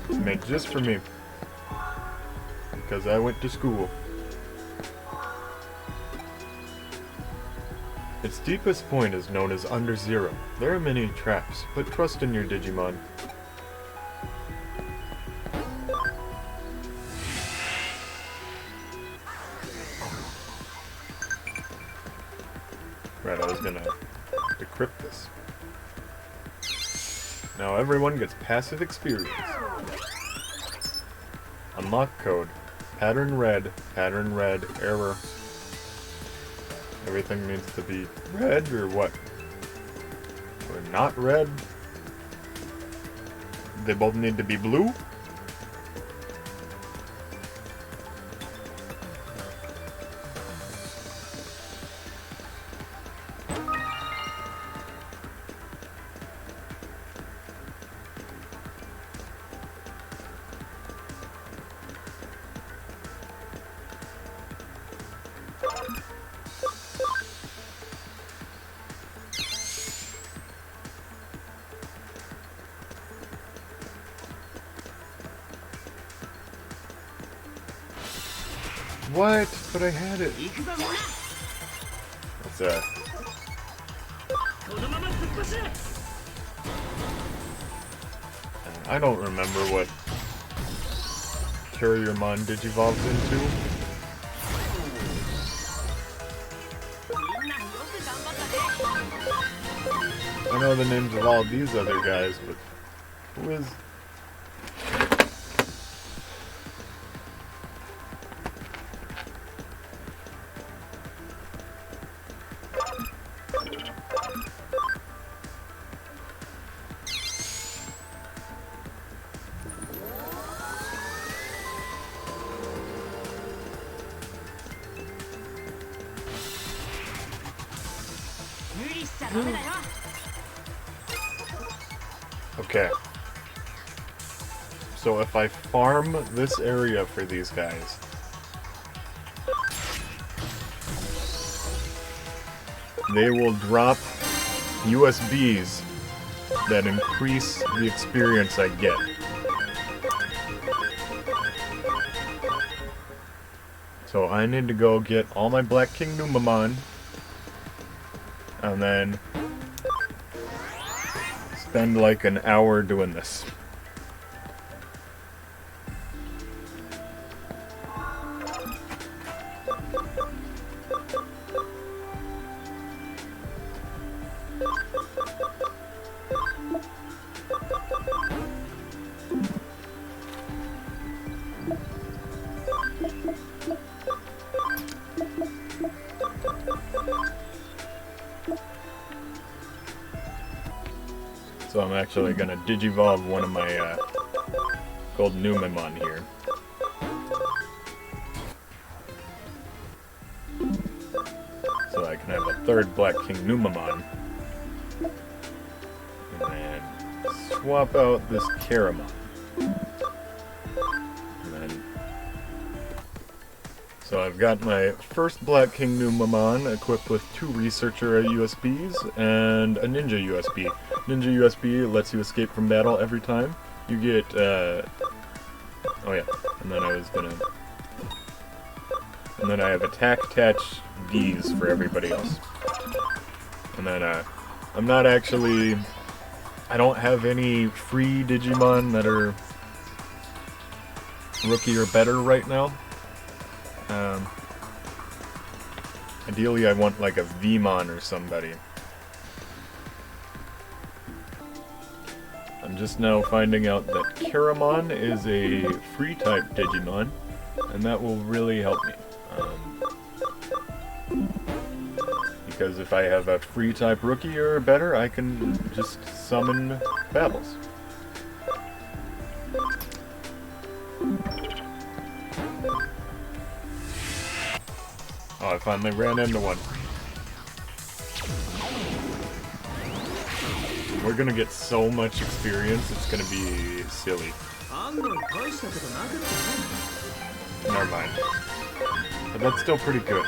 it's made just for me. Because I went to school. Its deepest point is known as Under Zero. There are many traps, but trust in your Digimon. Right, I was gonna decrypt this. Now everyone gets passive experience. Unlock code. Pattern red, error. Everything needs to be red, or what? Or not red? They both need to be blue? What? But I had it. What's that? I don't remember what Couriermon digivolves into. I know the names of all these other guys, but who is... Okay. So if I farm this area for these guys, they will drop USBs that increase the experience I get. So I need to go get all my Black King Numamon, and then spend like an hour doing this. So I'm actually gonna digivolve one of my gold Numamon here. So I can have a third Black King Numamon. And then swap out this Caramon. And then So I've got my first Black King Numamon equipped with 2 Researcher USBs and a Ninja USB. Ninja USB lets you escape from battle every time. You get, oh yeah, and then I have Attack Attach Vs for everybody else. And then, I'm not actually, I don't have any free Digimon that are rookie or better right now. Ideally I want like a Vmon or somebody. I'm just now finding out that Karamon is a free type Digimon, and that will really help me. Because if I have a free type rookie or better, I can just summon battles. Oh, I finally ran into one. We're gonna get so much experience, it's gonna be silly. Never mind. But that's still pretty good.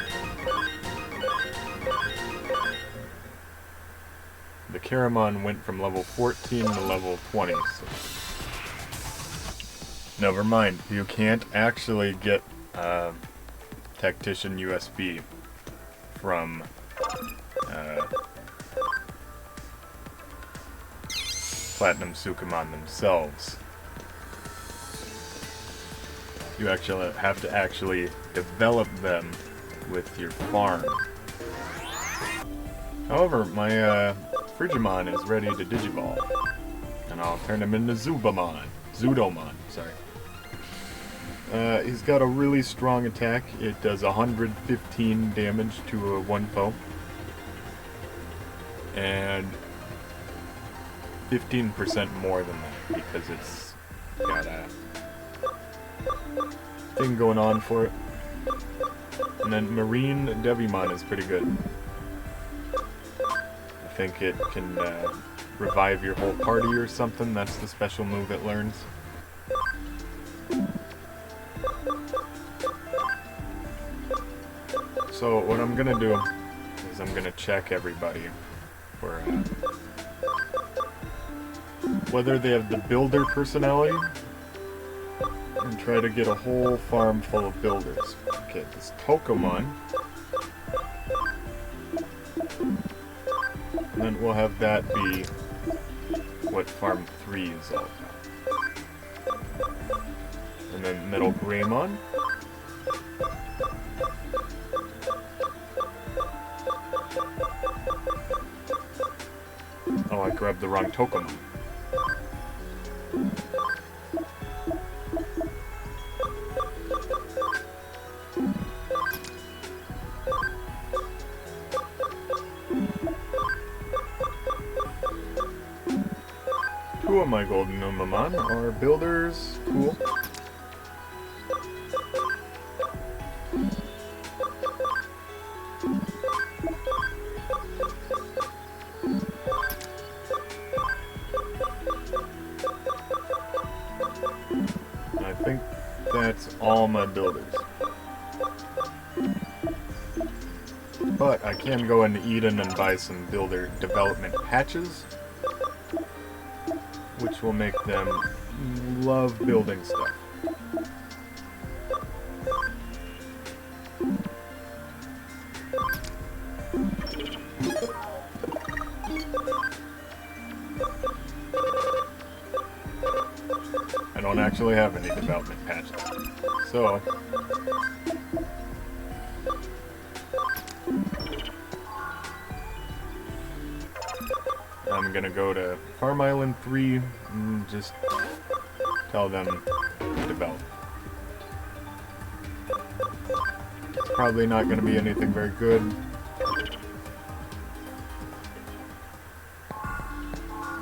The Karamon went from level 14 to level 20, so... Never mind, you can't actually get Tactician USB from Platinum Sukamon themselves. You actually have to actually develop them with your farm. However, my Frigimon is ready to Digivolve, and I'll turn him into Zudomon, sorry. He's got a really strong attack. It does 115 damage to one foe. And 15% more than that, because it's got a thing going on for it. And then Marine Devimon is pretty good. I think it can revive your whole party or something. That's the special move it learns. So what I'm gonna do is I'm gonna check everybody for whether they have the builder personality and try to get a whole farm full of builders. Okay, this Tokomon. And then we'll have that be what Farm 3 is all about. And then Metal Greymon. Oh, I grabbed the wrong Tokomon. Two of my Golden Numamon are builders. Cool. I think that's all my builders. But I can go into Eden and buy some builder development patches, which will make them love building stuff. I don't actually have any development patches, so I'm gonna go to Farm Island 3 and just tell them to develop. It's probably not gonna be anything very good.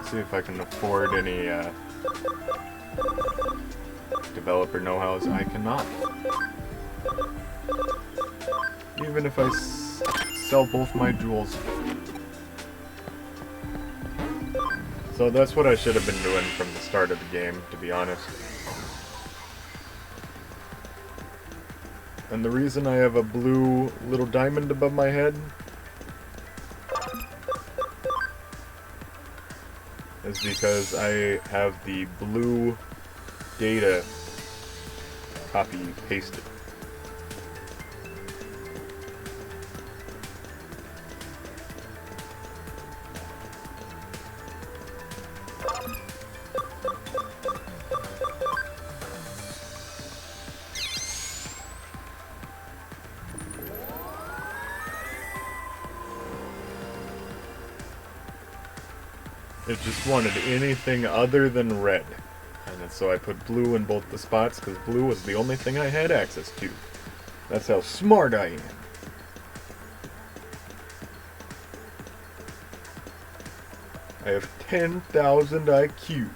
See if I can afford any developer know-hows. I cannot. Even if I sell both my jewels. So that's what I should have been doing from the start of the game, to be honest. And the reason I have a blue little diamond above my head is because I have the blue data copy pasted. It just wanted anything other than red. And so I put blue in both the spots because blue was the only thing I had access to. That's how smart I am. I have 10,000 IQ.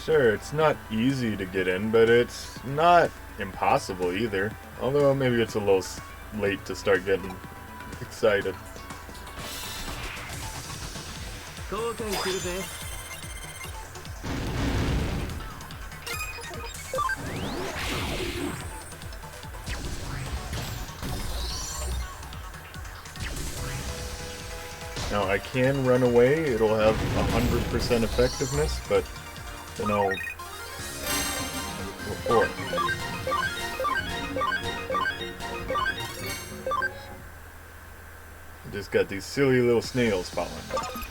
Sure, it's not easy to get in, but it's not impossible either. Although maybe it's a little late to start getting excited. Now I can run away, it'll have 100% effectiveness, but you know, before. Just got these silly little snails following me.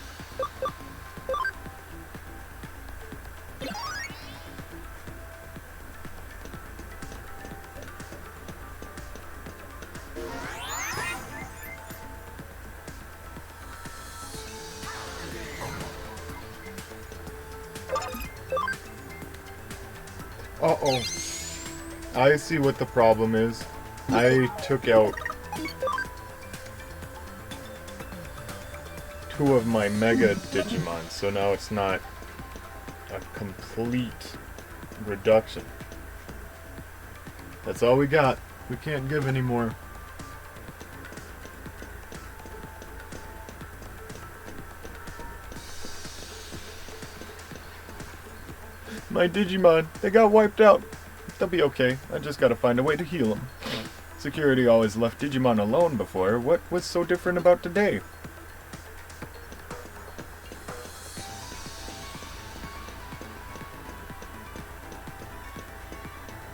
Uh-oh. I see what the problem is. I took out 2 of my Mega Digimon, so now it's not a complete reduction. That's all we got. We can't give any more. My Digimon, they got wiped out. They'll be okay. I just gotta find a way to heal them. Security always left Digimon alone before. What was so different about today?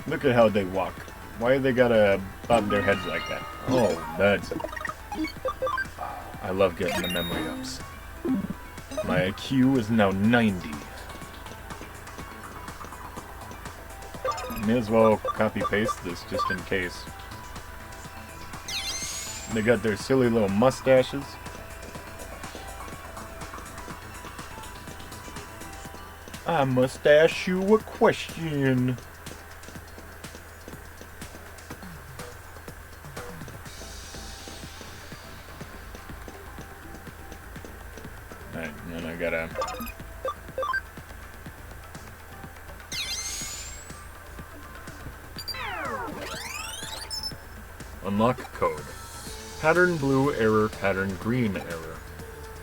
Look at how they walk. Why they gotta bob their heads like that? Oh, that's... I love getting the memory ups. My IQ is now 90. May as well copy-paste this just in case. They got their silly little mustaches. I must ask you a question. Alright, and then I gotta... Unlock code. Pattern blue error, pattern green error.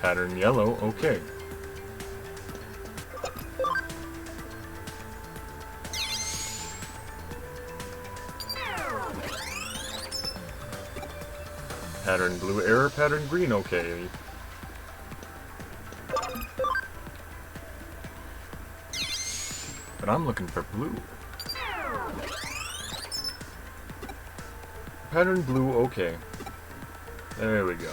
Pattern yellow, okay. Pattern blue error, pattern green, okay. But I'm looking for blue. Pattern blue, okay. There we go.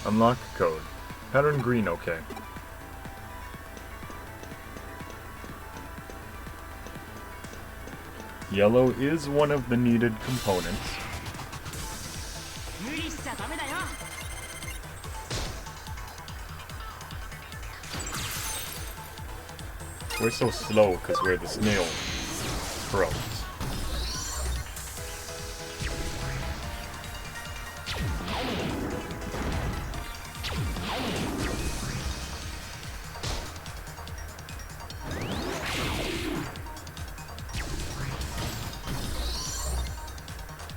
Unlock code. Pattern green, okay. Yellow is one of the needed components. We're so slow because we're the snail pros.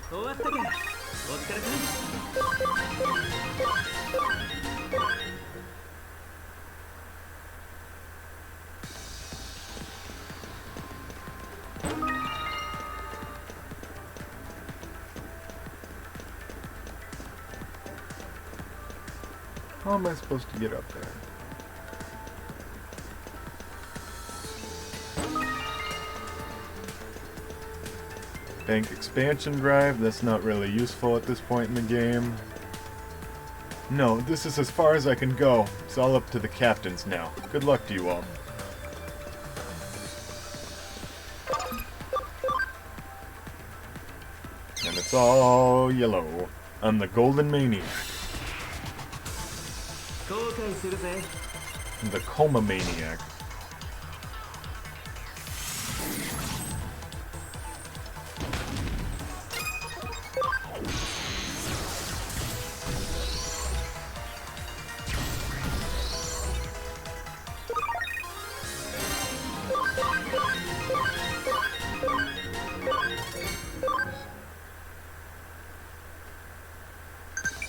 終わったか。お疲れか。How am I supposed to get up there? Bank expansion drive, that's not really useful at this point in the game. No, this is as far as I can go. It's all up to the captains now. Good luck to you all. And it's all yellow. I'm the Golden Maniac. 後悔するぜ。 The Coma Maniac.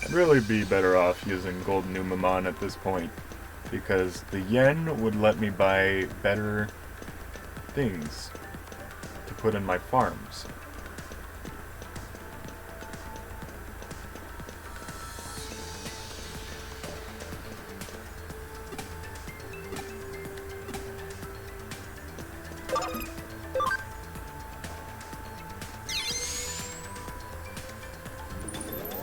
I'd really be better off using Golden Numamon at this point, because the yen would let me buy better things to put in my farms.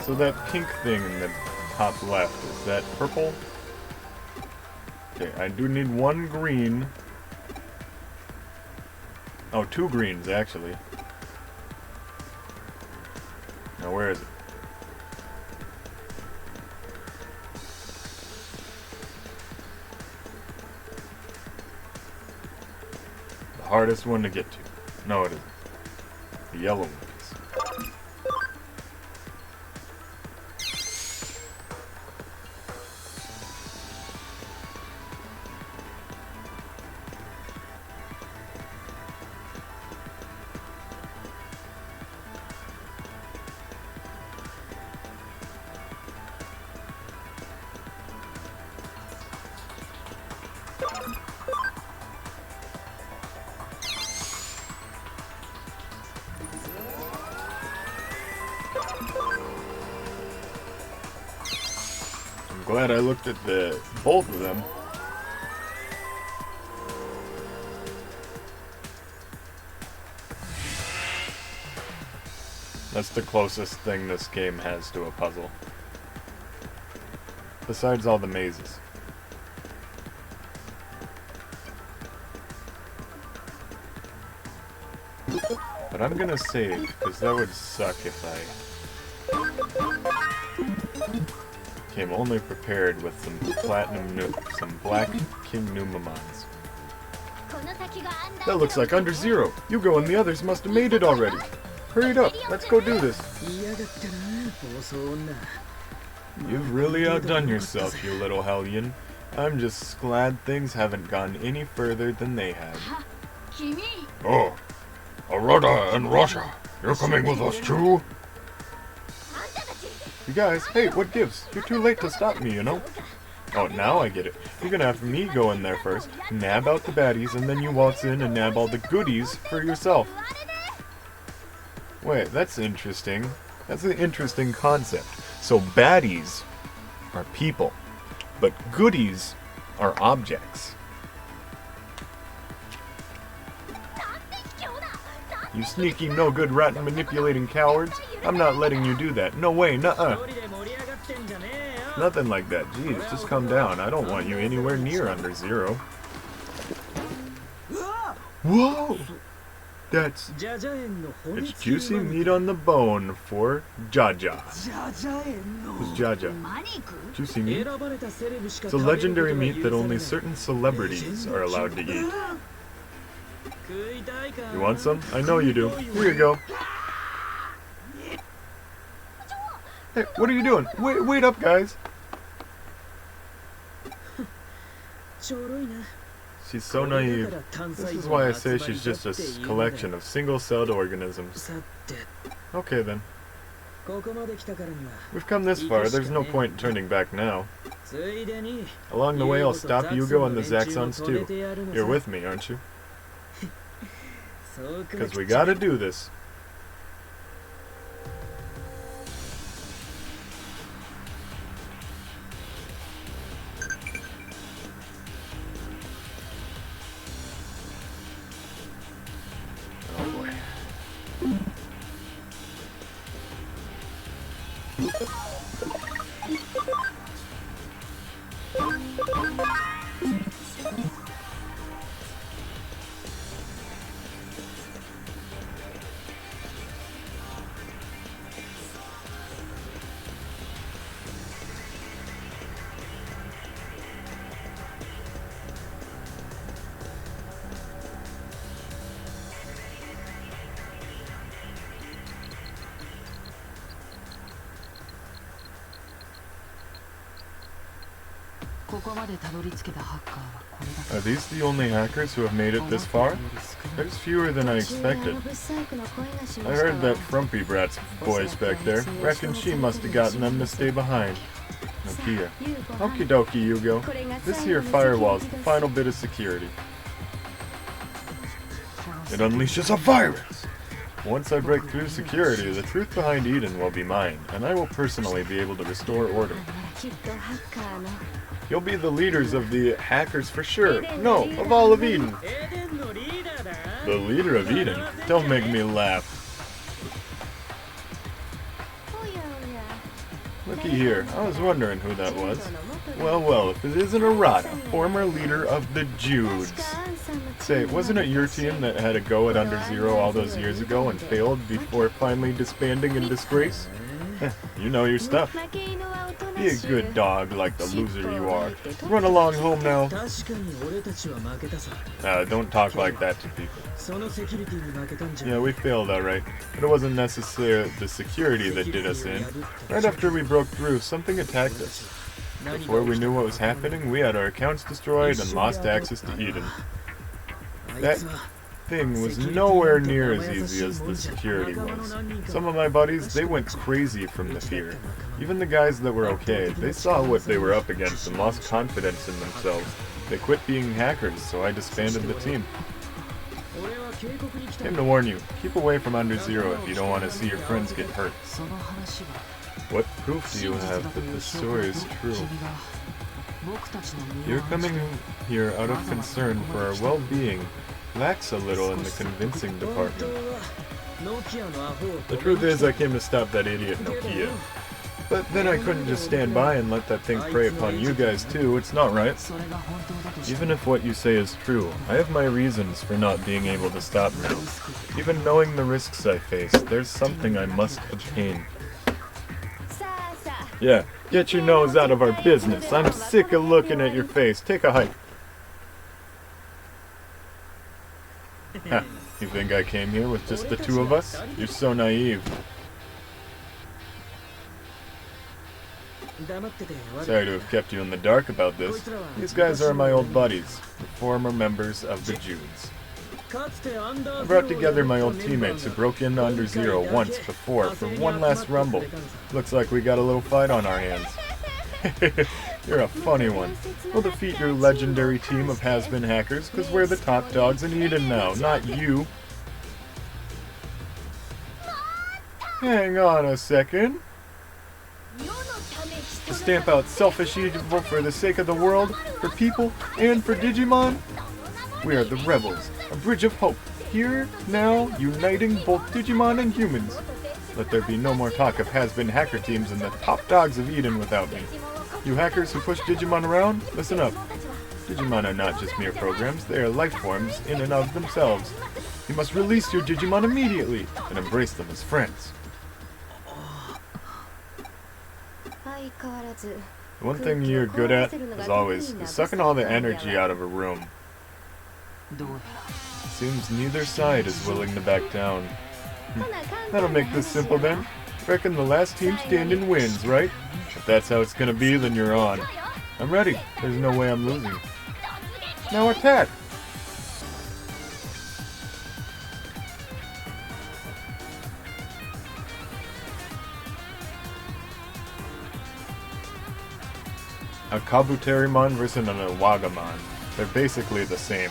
So that pink thing in the top left, is that purple? Okay, I do need one green. Oh, two greens, actually. Now, where is it? The hardest one to get to. No, it isn't. The yellow one is. Glad I looked at both of them. That's the closest thing this game has to a puzzle. Besides all the mazes. But I'm gonna save, because that would suck if I came only prepared with some some black King Numamons. That looks like Under Zero. Yugo and the others must have made it already. Hurry it up, let's go do this. You've really outdone yourself, you little hellion. I'm just glad things haven't gone any further than they have. Oh, Arata and Rasha, you're coming with us too? You guys, hey, what gives? You're too late to stop me, you know? Oh, now I get it. You're gonna have me go in there first, nab out the baddies, and then you waltz in and nab all the goodies for yourself. Wait, that's interesting. That's an interesting concept. So baddies are people, but goodies are objects. You sneaky, no-good, rotten, manipulating cowards. I'm not letting you do that. No way, nuh-uh. Nothing like that. Jeez, just calm down. I don't want you anywhere near Under Zero. Whoa! It's juicy meat on the bone for Jaja. Who's Jaja? Juicy meat? It's a legendary meat that only certain celebrities are allowed to eat. You want some? I know you do. Here you go. Hey, what are you doing? Wait up, guys. She's so naive. This is why I say she's just a collection of single-celled organisms. Okay then. We've come this far, there's no point in turning back now. Along the way, I'll stop Yugo and the Zaxxons too. You're with me, aren't you? Because we gotta do this. Oh boy. Are these the only hackers who have made it this far? There's fewer than I expected. I heard that Frumpy Brat's voice back there. Reckon she must have gotten them to stay behind. Nokia. Okie dokie, Yugo. This here firewall's the final bit of security. It unleashes a virus! Once I break through security, the truth behind Eden will be mine, and I will personally be able to restore order. You'll be the leaders of the hackers for sure. No, of all of Eden. The leader of Eden? Don't make me laugh. Looky here, I was wondering who that was. Well, if it isn't Arata, former leader of the Judes. Say, wasn't it your team that had a go at Under Zero all those years ago and failed before finally disbanding in disgrace? You know your stuff. Be a good dog like the loser you are. Run along home now. Don't talk like that to people. Yeah, we failed alright, but it wasn't necessarily the security that did us in. Right after we broke through, something attacked us. Before we knew what was happening, we had our accounts destroyed and lost access to Eden. That thing was nowhere near as easy as the security was. Some of my buddies, they went crazy from the fear. Even the guys that were okay, they saw what they were up against and lost confidence in themselves. They quit being hackers, so I disbanded the team. Came to warn you, keep away from Under Zero if you don't want to see your friends get hurt. What proof do you have that this story is true? You're coming here out of concern for our well-being. Lacks a little in the convincing department. The truth is, I came to stop that idiot Nokia. But then I couldn't just stand by and let that thing prey upon you guys too. It's not right. Even if what you say is true, I have my reasons for not being able to stop now. Even knowing the risks I face, there's something I must obtain. Yeah, get your nose out of our business. I'm sick of looking at your face. Take a hike. Ha, you think I came here with just the two of us? You're so naive. Sorry to have kept you in the dark about this. These guys are my old buddies, the former members of the Judes. I brought together my old teammates who broke into Under Zero once before for one last rumble. Looks like we got a little fight on our hands. You're a funny one. We'll defeat your legendary team of has-been hackers, because we're the top dogs in Eden now, not you. Hang on a second. To stamp out selfish evil for the sake of the world, for people, and for Digimon? We are the Rebels, a bridge of hope, here, now, uniting both Digimon and humans. Let there be no more talk of has-been hacker teams and the top dogs of Eden without me. You hackers who push Digimon around, listen up. Digimon are not just mere programs, they are life forms in and of themselves. You must release your Digimon immediately and embrace them as friends. The one thing you're good at, as always, is sucking all the energy out of a room. Seems neither side is willing to back down. That'll make this simple then. Reckon the last team standing wins, right? If that's how it's gonna be, then you're on. I'm ready. There's no way I'm losing. Now attack! a Kabuterimon versus an Awagamon. They're basically the same.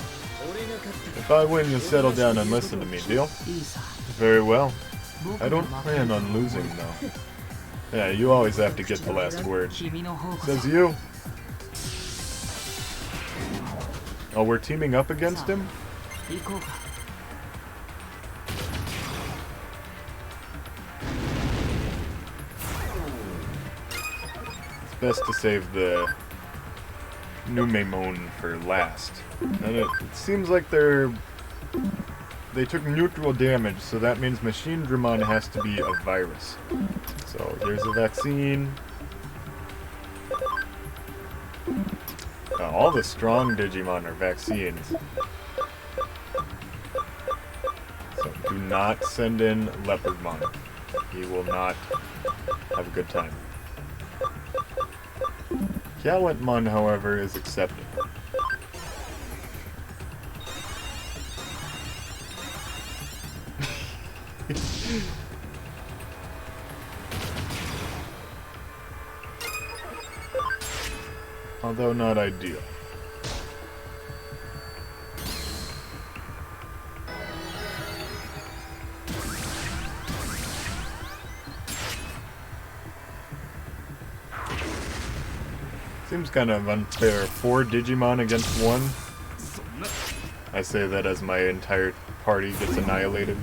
If I win, you settle down and listen to me, deal? いいさ Very well. 僕 I が don't 負 plan け on losing, though. Yeah, you always have to get the last word. 君の方こそ Says you. Oh, we're teaming up against him? 行こうか It's best to save the Numemon for last. And it seems like they took neutral damage, so that means Machine Dramon has to be a virus. So here's a vaccine. All the strong Digimon are vaccines. So do not send in Leopardmon. He will not have a good time. Galantmon, however, is accepted. Although not ideal. Seems kind of unfair. 4 Digimon against 1. I say that as my entire party gets annihilated.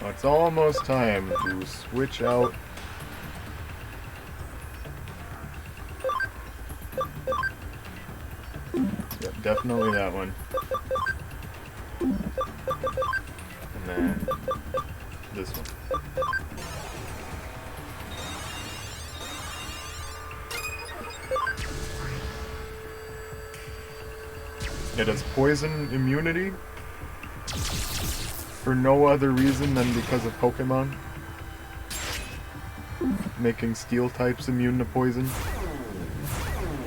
Well, it's almost time to switch out. Yep, definitely that one. And then this one. It has poison immunity for no other reason than because of Pokemon. Making steel types immune to poison.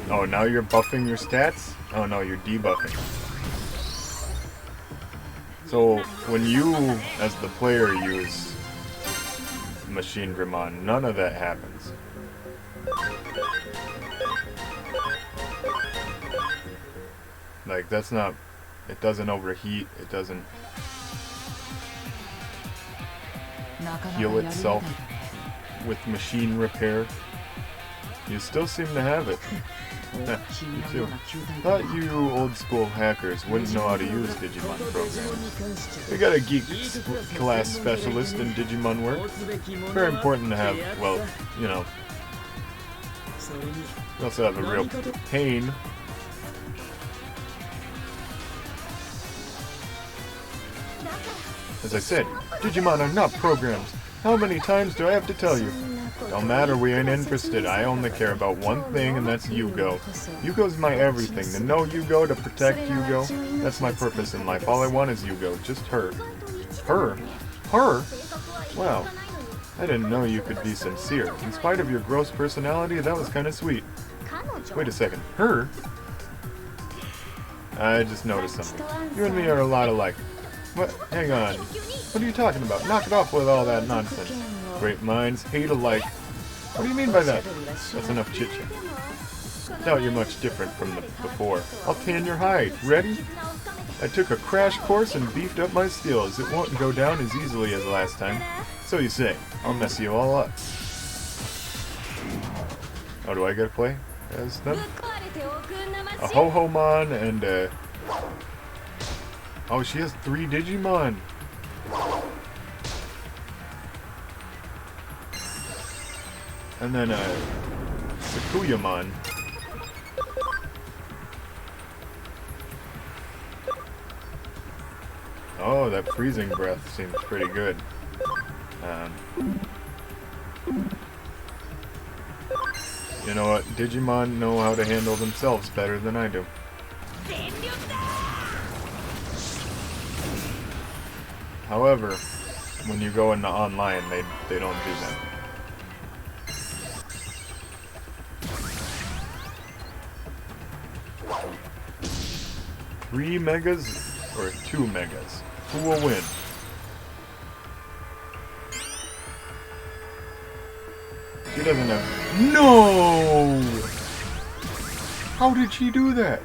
Oh, now you're buffing your stats? Oh no, you're debuffing. So, when you, as the player, use Machine Dramon, none of that happens. Like, that's not... It doesn't overheat, it doesn't heal itself with machine repair. You still seem to have it. Yeah, you too. Thought you old school hackers wouldn't know how to use Digimon programs. We got a geek class specialist in Digimon work. Very important to have, well, you know. We also have a real pain. As I said, Digimon are not programs. How many times do I have to tell you? Don't matter, we ain't interested. I only care about one thing, and that's Yugo. Yugo's my everything. To know Yugo, to protect Yugo, that's my purpose in life. All I want is Yugo. Just her. Her? Her? Wow. I didn't know you could be sincere. In spite of your gross personality, that was kind of sweet. Wait a second. Her? I just noticed something. You and me are a lot alike. What? Hang on. What are you talking about? Knock it off with all that nonsense. Great minds hate alike. What do you mean by that? That's enough chit-chat. Doubt you're much different from the before. I'll tan your hide. Ready? I took a crash course and beefed up my skills. It won't go down as easily as last time. So you say. I'll mess you all up. Oh, do I get to play as them? A Ho-Ho-Mon and a... Oh, she has 3 Digimon. And then Sakura-Con. Oh, that freezing breath seems pretty good. You know what? Digimon know how to handle themselves better than I do. However, when you go into online, they don't do that. Three megas or 2 megas? Who will win? She doesn't have... No! How did she do that?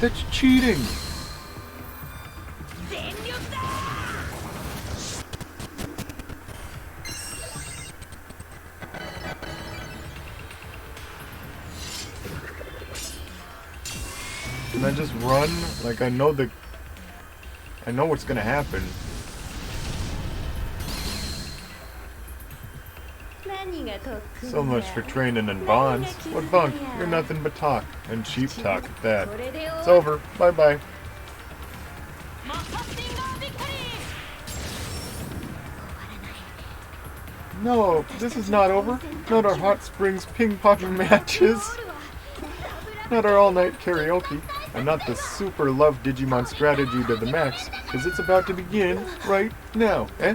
That's cheating! Can I just run? Like, I know what's gonna happen. So much for training and bonds. What bunk? You're nothing but talk. And cheap talk at that. It's over. Bye-bye. No, this is not over. Not our hot springs ping-pong matches. Not our all-night karaoke. And not the super love Digimon strategy to the max. Because it's about to begin right now. Eh?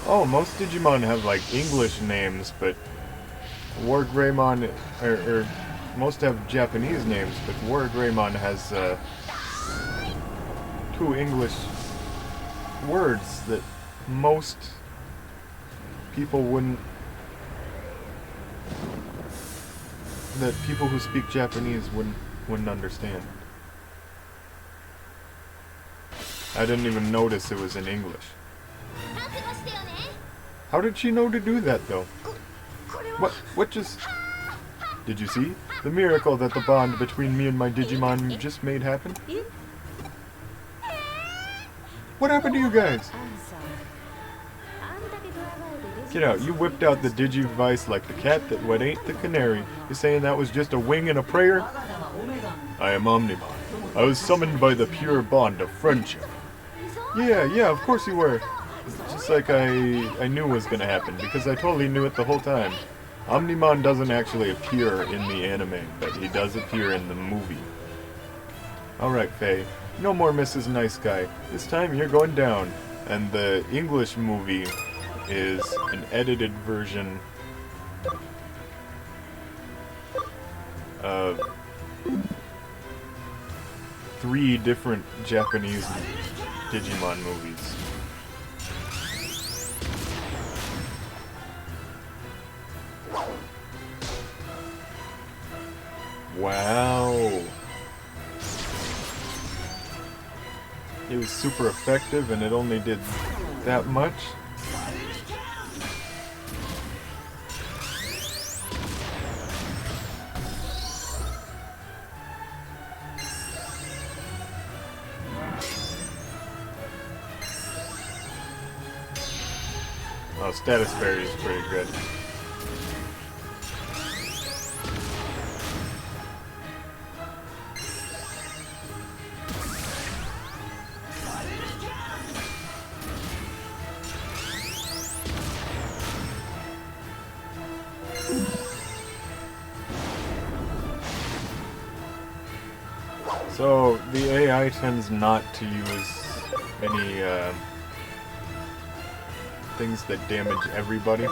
Oh, most Digimon have like English names, but Greymon, or most have Japanese names, but Greymon has 2 English words that most people wouldn't, that people who speak Japanese wouldn't understand. I didn't even notice it was in English. How did she know to do that, though? What just... Did you see? The miracle that the bond between me and my Digimon just made happen? What happened to you guys? Get out, you whipped out the Digivice like the cat that what ain't the canary. You saying that was just a wing and a prayer? I am Omnimon. I was summoned by the pure bond of friendship. Yeah, of course you were. Just like I knew was gonna happen, because I totally knew it the whole time. Omnimon doesn't actually appear in the anime, but he does appear in the movie. Alright, Faye. No more Mrs. Nice Guy. This time you're going down. And the English movie is an edited version of 3 different Japanese Digimon movies. Wow. It was super effective and it only did that much. Oh, status fairy is pretty good. So, the AI tends not to use any things that damage everybody.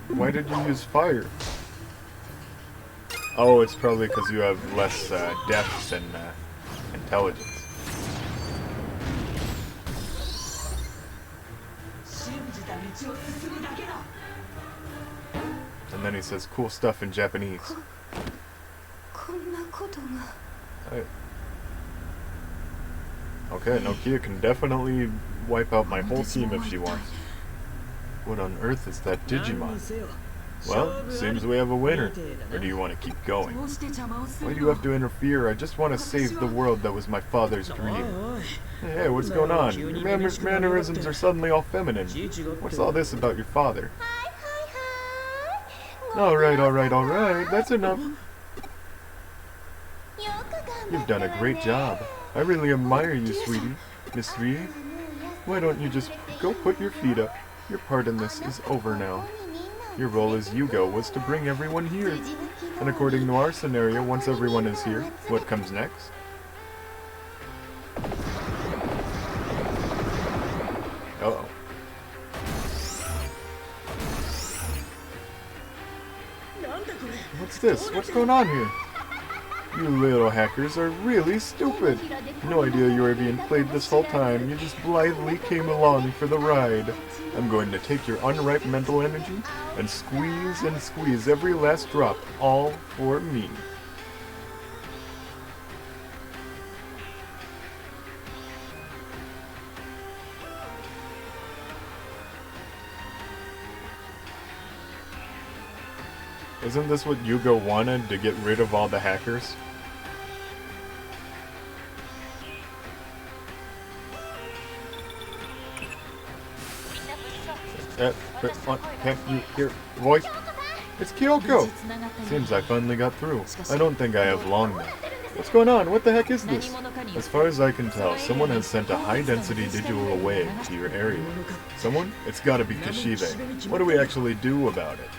Why did you use fire? Oh, it's probably because you have less depth and intelligence. And then he says cool stuff in Japanese. Hey. Okay, Nokia can definitely wipe out my whole team if she wants. What on earth is that Digimon? Well, seems we have a winner. Or do you want to keep going? Why do you have to interfere? I just want to save the world that was my father's dream. Hey, what's going on? Your mannerisms are suddenly all feminine. What's all this about your father? Alright, that's enough. You've done a great job. I really admire you, sweetie. Miss Rie, why don't you just go put your feet up? Your part in this is over now. Your role as Yugo was to bring everyone here. And according to our scenario, once everyone is here, what comes next? Uh-oh. What's this? What's going on here? You little hackers are really stupid. No idea you were being played this whole time. You just blithely came along for the ride. I'm going to take your unripe mental energy and squeeze every last drop, all for me. Isn't this what Yugo wanted, to get rid of all the hackers? Can't you hear voice? It's Kyoko! Seems I finally got through. I don't think I have long now. What's going on? What the heck is this? As far as I can tell, someone has sent a high-density digital wave to your area. Someone? It's gotta be Kishibe. What do we actually do about it?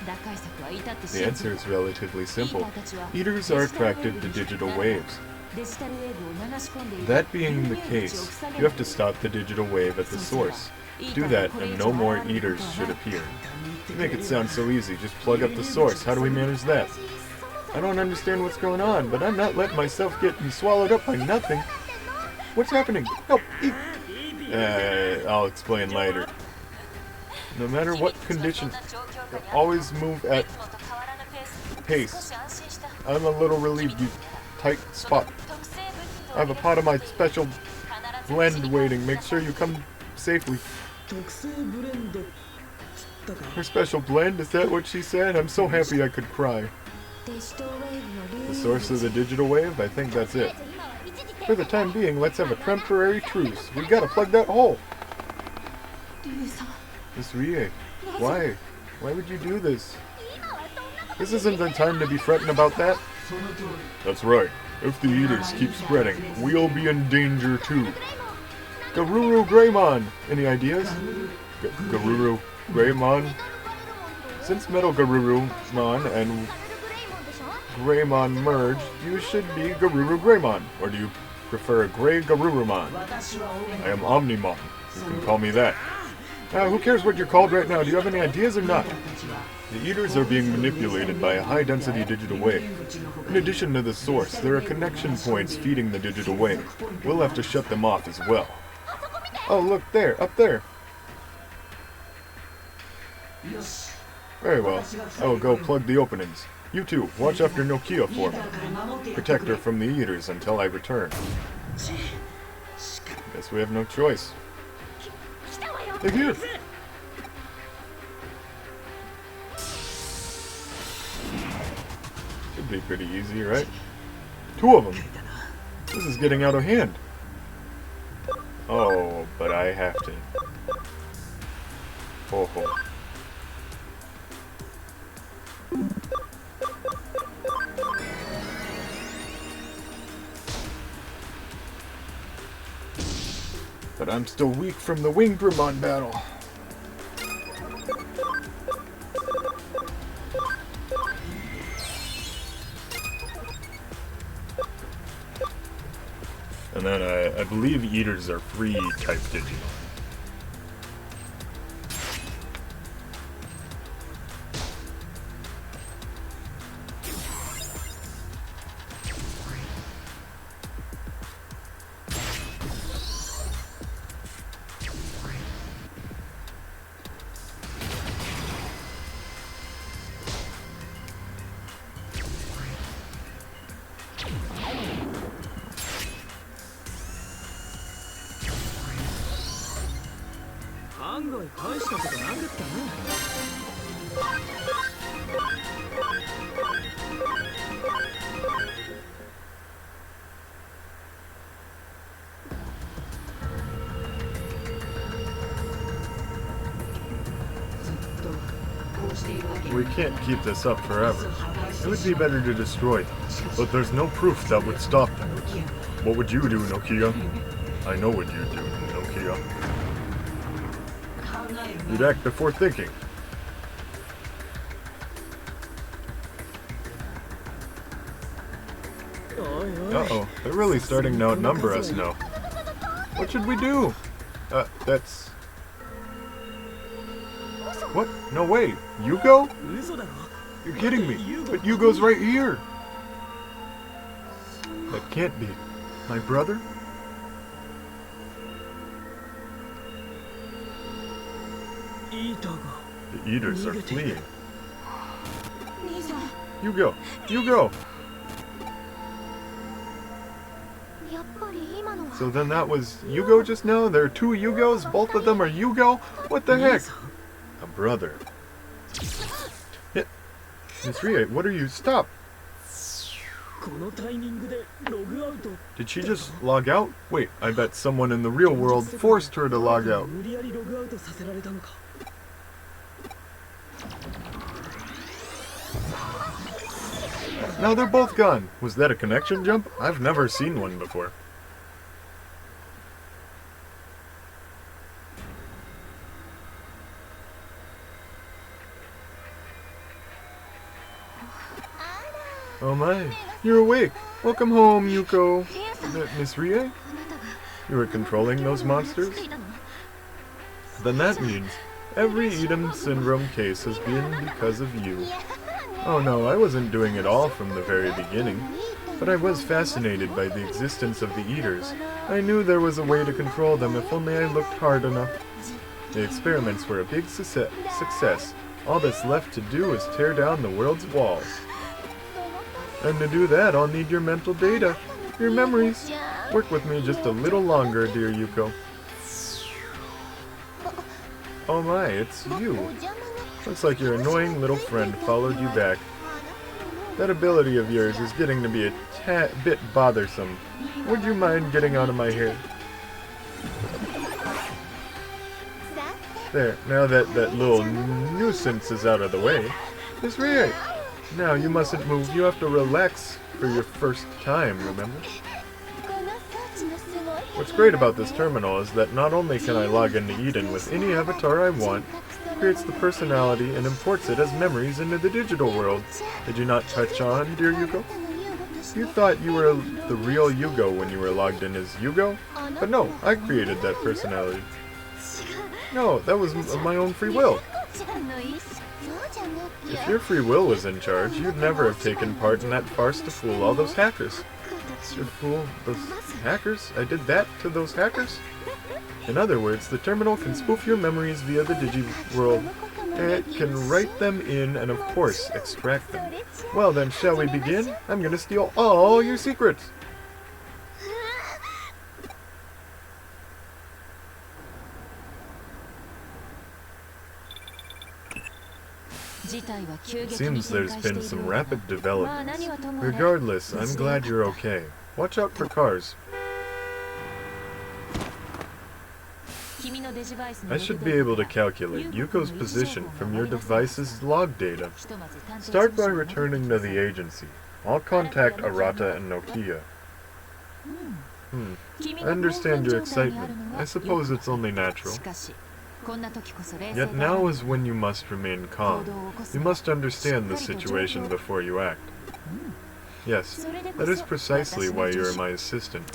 The answer is relatively simple. Eaters are attracted to digital waves. That being the case, you have to stop the digital wave at the source. Do that, and no more eaters should appear. You make it sound so easy. Just plug up the source. How do we manage that? I don't understand what's going on, but I'm not letting myself get swallowed up by nothing. What's happening? Help! Eat! I'll explain later. No matter what condition, always move at pace. I'm a little relieved, you tight spot. I have a pot of my special blend waiting. Make sure you come safely. Her special blend? Is that what she said? I'm so happy I could cry. The source of the digital wave? I think that's it. For the time being, let's have a temporary truce. We gotta plug that hole. Miss Rie, why? Why would you do this? This isn't the time to be fretting about that. That's right. If the eaters keep spreading, we'll be in danger too. Garuru Greymon! Any ideas? Garuru Greymon? Since Metal Garurumon and Greymon merged, you should be Garuru Greymon. Or do you prefer Grey Garurumon? I am Omnimon. You can call me that. Who cares what you're called right now? Do you have any ideas or not? The eaters are being manipulated by a high-density digital wave. In addition to the source, there are connection points feeding the digital wave. We'll have to shut them off as well. Oh, look there, up there. Very well. I will go plug the openings. You two, watch after Nokia for me. Protect her from the eaters until I return. Guess we have no choice. They're here! Should be pretty easy, right? Two of them! This is getting out of hand. Oh, but I have to. Ho ho. But I'm still weak from the Winged Grimon battle. And then I believe eaters are free type Digimon. 案外大したことなかったな。 We can't keep this up forever. It would be better to destroy them, but there's no proof that would stop them. What would you do, Nokia? I know what you'd do, Nokia. You'd act before thinking. Uh-oh, they're really starting to outnumber us now. What should we do? That's... What? No way. Yugo? You're kidding me. But Yugo's right here. That can't be. My brother? The eaters are fleeing. Yugo! Yugo! So then that was Yugo just now? There are two Yugos? Both of them are Yugo? What the heck? A brother. Hit. Miss Rie, what are you? Stop! Did she just log out? Wait, I bet someone in the real world forced her to log out. Now they're both gone. Was that a connection jump? I've never seen one before. Oh my, you're awake. Welcome home, Yuko. Miss Rie? You were controlling those monsters? Then that means every Eden Syndrome case has been because of you. Oh no, I wasn't doing it all from the very beginning, but I was fascinated by the existence of the Eaters. I knew there was a way to control them if only I looked hard enough. The experiments were a big success. All that's left to do is tear down the world's walls. And to do that, I'll need your mental data, your memories. Work with me just a little longer, dear Yuko. Oh my, it's you. Looks like your annoying little friend followed you back. That ability of yours is getting to be a bit bothersome. Would you mind getting out of my hair? There, now that little nuisance is out of the way. Miss Rie! Now, you mustn't move. You have to relax for your first time, remember? What's great about this terminal is that not only can I log into Eden with any avatar I want, it creates the personality and imports it as memories into the digital world. Did you not catch on, dear Yugo? You thought you were the real Yugo when you were logged in as Yugo? But no, I created that personality. No, that was my own free will. If your free will was in charge, you'd never have taken part in that farce to fool all those hackers. To fool those hackers? I did that to those hackers? In other words, the terminal can spoof your memories via the Digiworld. It can write them in and, of course, extract them. Well then, shall we begin? I'm gonna steal all your secrets! It seems there's been some rapid developments. Regardless, I'm glad you're okay. Watch out for cars. I should be able to calculate Yuko's position from your device's log data. Start by returning to the agency. I'll contact Arata and Nokia. I understand your excitement. I suppose it's only natural. Yet now is when you must remain calm. You must understand the situation before you act. Yes, that is precisely why you are my assistant.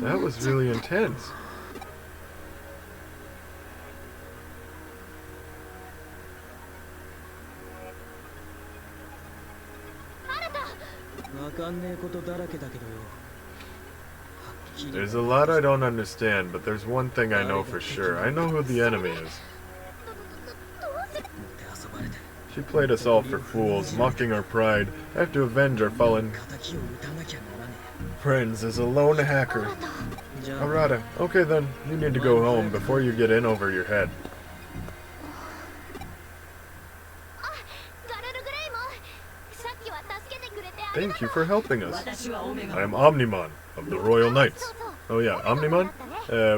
That was really intense. There's a lot I don't understand, but there's one thing I know for sure. I know who the enemy is. She played us all for fools, mocking our pride. I have to avenge our fallen... Friends is a lone hacker. じゃあ Arata, okay then, you need to go home before you get in over your head. ガルルグレイもさっきは助けてくれてありが Thank と you う for helping us. 私はオメガ I am Omnimon of the Royal Knights. そうそう Oh yeah, Omnimon?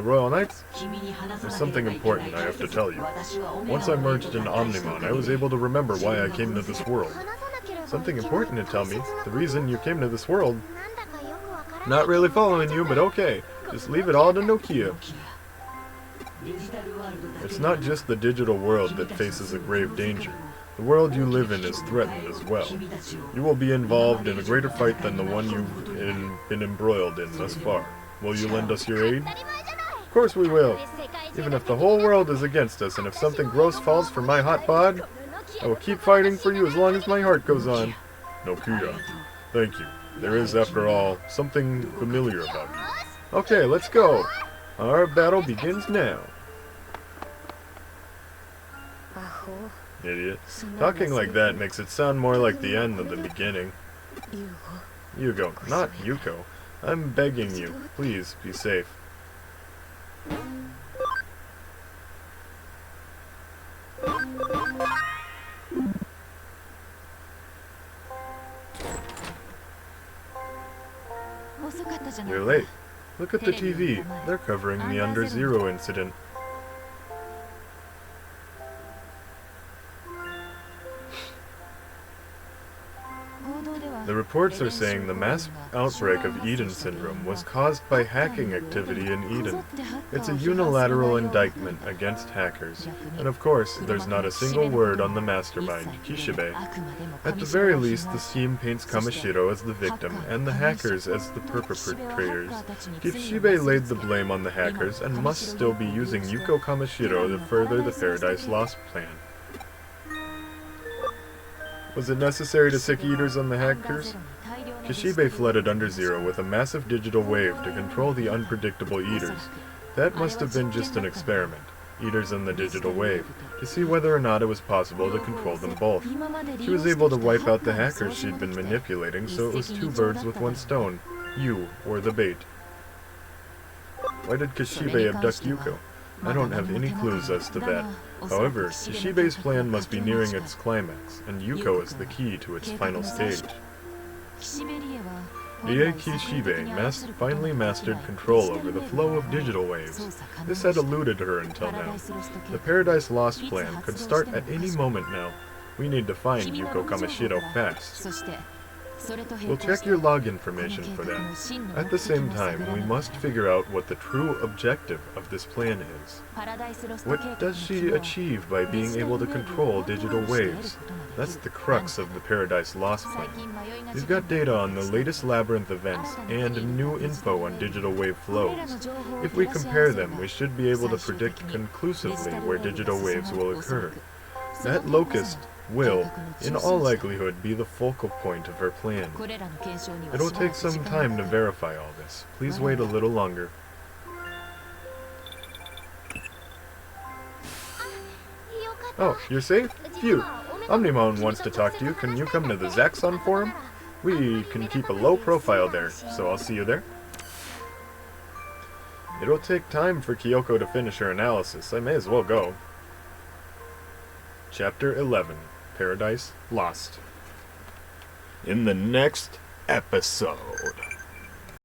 Royal Knights? 君に話さ There's なけ something ればいけない important I have to tell you. 私はオメガ Once I merged into Omnimon, I was able to remember why I came to this world. 話さなければいけない Something important to tell me. The reason you came to this world. なんだかよくわからない Not really following you, but okay. Just leave it all to Nokia. デジタルワールドだけ It's not just the digital world that faces a grave danger. The world you live in is threatened as well. You will be involved in a greater fight than the one you've been embroiled in thus far. Will you lend us your aid? 当たり前じゃない Of course we will. 世界中 Even if the whole world is against us, and if something gross falls for my hot bod, I will keep fighting for you as long as my heart goes on. Nokia, thank you. There is, after all, something familiar about you. Okay, let's go. Our battle begins now. アホ Idiot. Talking like that makes it sound more like the end than the beginning. ユーゴ Yugo, not Yuko. I'm begging you, please be safe. You're late. Look at the TV. They're covering the Under Zero incident. The reports are saying the mass outbreak of Eden syndrome was caused by hacking activity in Eden. It's a unilateral indictment against hackers. And of course, there's not a single word on the mastermind, Kishibe. At the very least, the scheme paints Kamishiro as the victim and the hackers as the perpetrators. Kishibe laid the blame on the hackers and must still be using Yuko Kamishiro to further the Paradise Lost plan. Was it necessary to sick Eaters on the hackers? Kishibe flooded Under Zero with a massive digital wave to control the unpredictable Eaters. That must have been just an experiment, Eaters and the digital wave, to see whether or not it was possible to control them both. She was able to wipe out the hackers she'd been manipulating, so it was two birds with one stone. You were the bait. Why did Kishibe abduct Yuko? I don't have any clues as to that. However, Kishibe's plan must be nearing its climax, and Yuko is the key to its final stage. Rie Kishibe finally mastered control over the flow of digital waves. This had eluded her until now. The Paradise Lost plan could start at any moment now. We need to find Yuko Kamishiro fast. We'll check your log information for that. At the same time, we must figure out what the true objective of this plan is. What does she achieve by being able to control digital waves? That's the crux of the Paradise Lost plan. We've got data on the latest Labyrinth events and new info on digital wave flows. If we compare them, we should be able to predict conclusively where digital waves will occur. That locust will, in all likelihood, be the focal point of her plan. It'll take some time to verify all this. Please wait a little longer. Oh, you're safe? Phew. Omnimon wants to talk to you. Can you come to the Zaxxon forum? We can keep a low profile there, so I'll see you there. It'll take time for Kyoko to finish her analysis. I may as well go. Chapter 11. Paradise Lost. In the next episode.